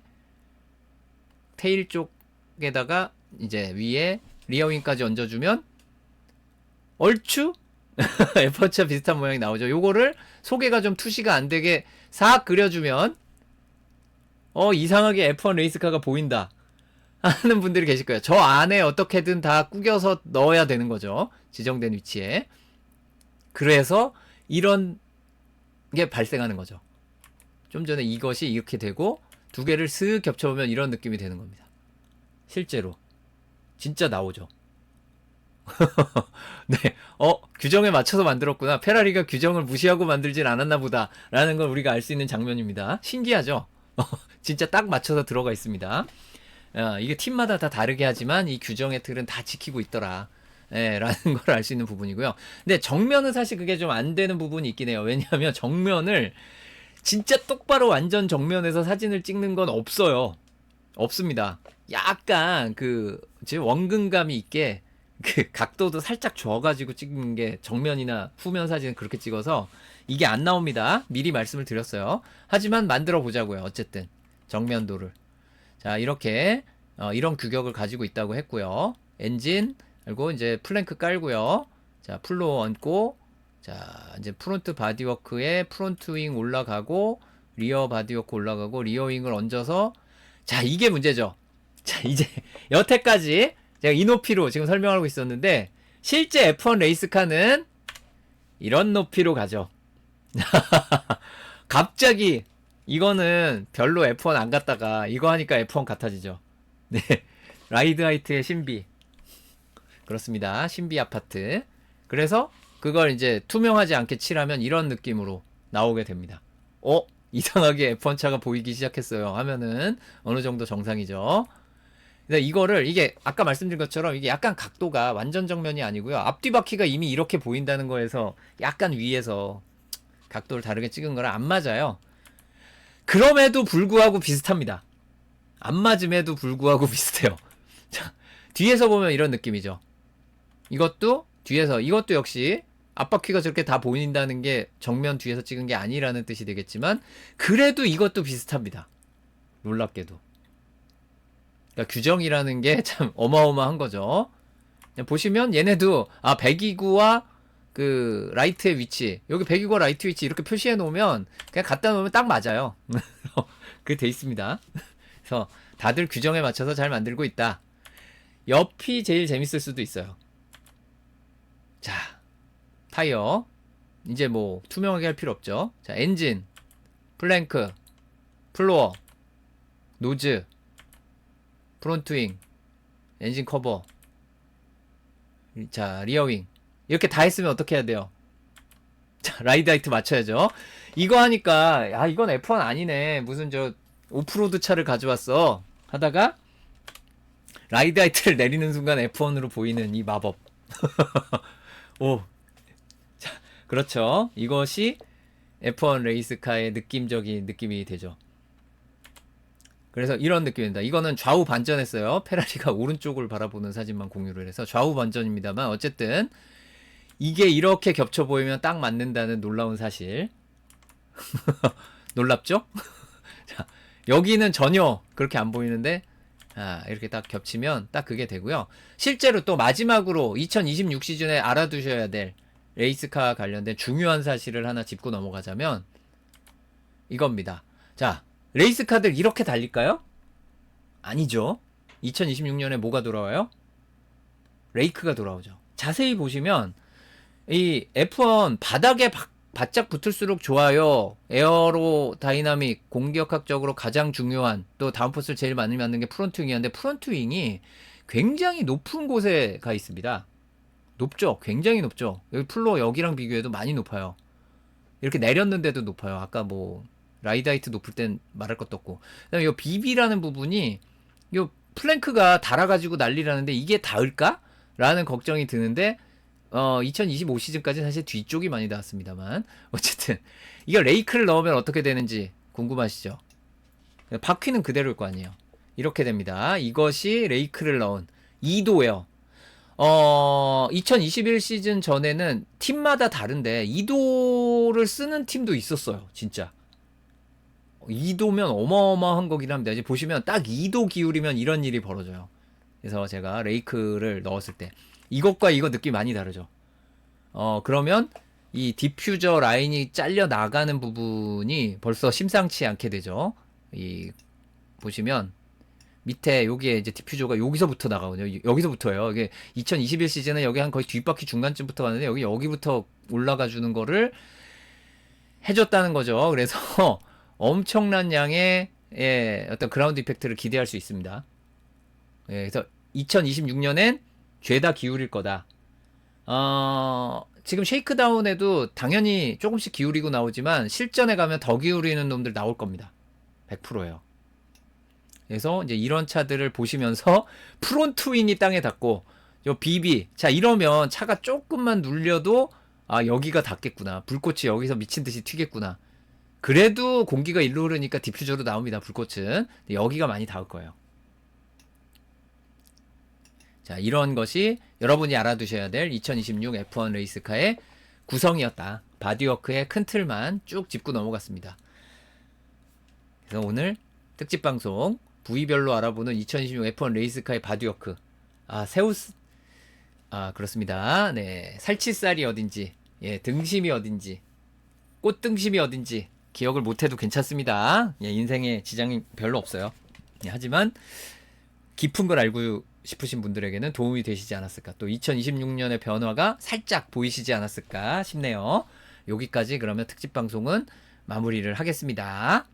테일 쪽에다가 이제 위에 리어윙까지 얹어주면 얼추 F1차 비슷한 모양이 나오죠. 요거를 소개가 좀 투시가 안 되게 싹 그려주면 이상하게 F1 레이스카가 보인다 하는 분들이 계실 거예요. 저 안에 어떻게든 다 꾸겨서 넣어야 되는 거죠. 지정된 위치에. 그래서 이런 게 발생하는 거죠. 좀 전에 이것이 이렇게 되고 두 개를 슥 겹쳐보면 이런 느낌이 되는 겁니다. 실제로. 진짜 나오죠. 네, 규정에 맞춰서 만들었구나. 페라리가 규정을 무시하고 만들진 않았나 보다. 라는 걸 우리가 알 수 있는 장면입니다. 신기하죠? 진짜 딱 맞춰서 들어가 있습니다. 이게 팀마다 다 다르게 하지만 이 규정의 틀은 다 지키고 있더라. 예, 라는 걸 알 수 있는 부분이고요. 근데 정면은 사실 그게 좀 안 되는 부분이 있긴 해요. 왜냐하면 정면을 진짜 똑바로 완전 정면에서 사진을 찍는 건 없어요. 없습니다. 약간 원근감이 있게 그 각도도 살짝 줘가지고 찍는 게 정면이나 후면 사진은 그렇게 찍어서 이게 안 나옵니다. 미리 말씀을 드렸어요. 하지만 만들어 보자고요. 어쨌든 정면도를. 자, 이렇게 이런 규격을 가지고 있다고 했고요. 엔진 그리고 이제 플랭크 깔고요. 자, 플로어 얹고 자, 이제 프론트 바디워크에 프론트 윙 올라가고 리어 바디워크 올라가고 리어 윙을 얹어서 자, 이게 문제죠. 자, 이제 여태까지 제가 이 높이로 지금 설명하고 있었는데 실제 F1 레이스카는 이런 높이로 가죠. 갑자기 이거는 별로 F1 안 갔다가 이거 하니까 F1 같아지죠. 네. 라이드 하이트의 신비. 그렇습니다. 신비 아파트. 그래서 그걸 이제 투명하지 않게 칠하면 이런 느낌으로 나오게 됩니다. 이상하게 F1 차가 보이기 시작했어요. 하면은 어느 정도 정상이죠. 근데 이거를 이게 아까 말씀드린 것처럼 이게 약간 각도가 완전 정면이 아니고요. 앞뒤 바퀴가 이미 이렇게 보인다는 거에서 약간 위에서 각도를 다르게 찍은 거랑 안 맞아요. 그럼에도 불구하고 비슷합니다. 안 맞음에도 불구하고 비슷해요. 자, 뒤에서 보면 이런 느낌이죠. 이것도 뒤에서 이것도 역시 앞바퀴가 저렇게 다 보인다는 게 정면 뒤에서 찍은 게 아니라는 뜻이 되겠지만 그래도 이것도 비슷합니다. 놀랍게도. 그러니까 규정이라는 게 참 어마어마한 거죠. 보시면 얘네도 129와 그 라이트의 위치 여기 129와 라이트 위치 이렇게 표시해 놓으면 그냥 갖다 놓으면 딱 맞아요. 그게 돼 있습니다. 그래서 다들 규정에 맞춰서 잘 만들고 있다. 옆이 제일 재밌을 수도 있어요. 자, 타이어 이제 뭐 투명하게 할 필요 없죠. 자, 엔진, 플랭크, 플로어, 노즈, 프론트윙, 엔진 커버, 자, 리어윙 이렇게 다 했으면 어떻게 해야 돼요? 자, 라이드 하이트 맞춰야죠. 이거 하니까 야 이건 F1 아니네. 무슨 저 오프로드 차를 가져왔어 하다가 라이드 하이트를 내리는 순간 F1으로 보이는 이 마법. 오, 자, 그렇죠. 이것이 F1 레이스카의 느낌적인 느낌이 되죠. 그래서 이런 느낌입니다. 이거는 좌우 반전했어요. 페라리가 오른쪽을 바라보는 사진만 공유를 해서 좌우 반전입니다만 어쨌든 이게 이렇게 겹쳐 보이면 딱 맞는다는 놀라운 사실. 놀랍죠? 자, 여기는 전혀 그렇게 안 보이는데 이렇게 딱 겹치면 딱 그게 되고요. 실제로 또 마지막으로 2026 시즌에 알아두셔야 될 레이스카 관련된 중요한 사실을 하나 짚고 넘어가자면 이겁니다. 자, 레이스카들 이렇게 달릴까요? 아니죠. 2026년에 뭐가 돌아와요? 레이크가 돌아오죠. 자세히 보시면 이 F1 바닥에 바짝 붙을수록 좋아요. 에어로 다이나믹 공기역학적으로 가장 중요한 또 다운포스를 제일 많이 맞는 게 프론트윙이었는데 프론트윙이 굉장히 높은 곳에 가 있습니다. 높죠? 굉장히 높죠. 여기 플로어 여기랑 비교해도 많이 높아요. 이렇게 내렸는데도 높아요. 아까 뭐 라이드 하이트 높을 땐 말할 것도 없고. 그다음에 이 BB라는 부분이 이 플랭크가 달아가지고 난리라는데 이게 닿을까? 라는 걱정이 드는데 2025 시즌까지 사실 뒤쪽이 많이 닿았습니다만 어쨌든 이게 레이크를 넣으면 어떻게 되는지 궁금하시죠? 바퀴는 그대로일 거 아니에요. 이렇게 됩니다. 이것이 레이크를 넣은 2도예요. 2021 시즌 전에는 팀마다 다른데 2도를 쓰는 팀도 있었어요. 진짜. 2도면 어마어마한 거긴 합니다. 이제 보시면 딱 2도 기울이면 이런 일이 벌어져요. 그래서 제가 레이크를 넣었을 때 이것과 이거 느낌 많이 다르죠. 그러면 이 디퓨저 라인이 잘려 나가는 부분이 벌써 심상치 않게 되죠. 보시면 밑에 여기에 이제 디퓨저가 여기서부터 나가거든요. 여기서부터예요. 이게 2021 시즌에 여기 한 거의 뒷바퀴 중간쯤부터 가는데 여기부터 올라가 주는 거를 해줬다는 거죠. 그래서 엄청난 양의 어떤 그라운드 이펙트를 기대할 수 있습니다. 그래서 2026년엔 죄다 기울일 거다. 지금 쉐이크다운에도 당연히 조금씩 기울이고 나오지만 실전에 가면 더 기울이는 놈들 나올 겁니다. 100%예요. 그래서 이제 이런 차들을 보시면서 프론트 윙이 땅에 닿고 요 BB 자 이러면 차가 조금만 눌려도 여기가 닿겠구나. 불꽃이 여기서 미친 듯이 튀겠구나. 그래도 공기가 일로 흐르니까 디퓨저로 나옵니다. 불꽃은. 여기가 많이 닿을 거예요. 자, 이런 것이 여러분이 알아두셔야 될 2026 F1 레이스카의 구성이었다. 바디워크의 큰 틀만 쭉 짚고 넘어갔습니다. 그래서 오늘 특집 방송 부위별로 알아보는 2026 F1 레이스카의 바디워크. 아, 세우스. 아, 그렇습니다. 네. 살치살이 어딘지, 예, 등심이 어딘지, 꽃등심이 어딘지 기억을 못해도 괜찮습니다. 예, 인생에 지장이 별로 없어요. 예, 하지만 깊은 걸 알고 싶으신 분들에게는 도움이 되시지 않았을까. 또 2026년의 변화가 살짝 보이시지 않았을까 싶네요. 여기까지 그러면 특집 방송은 마무리를 하겠습니다.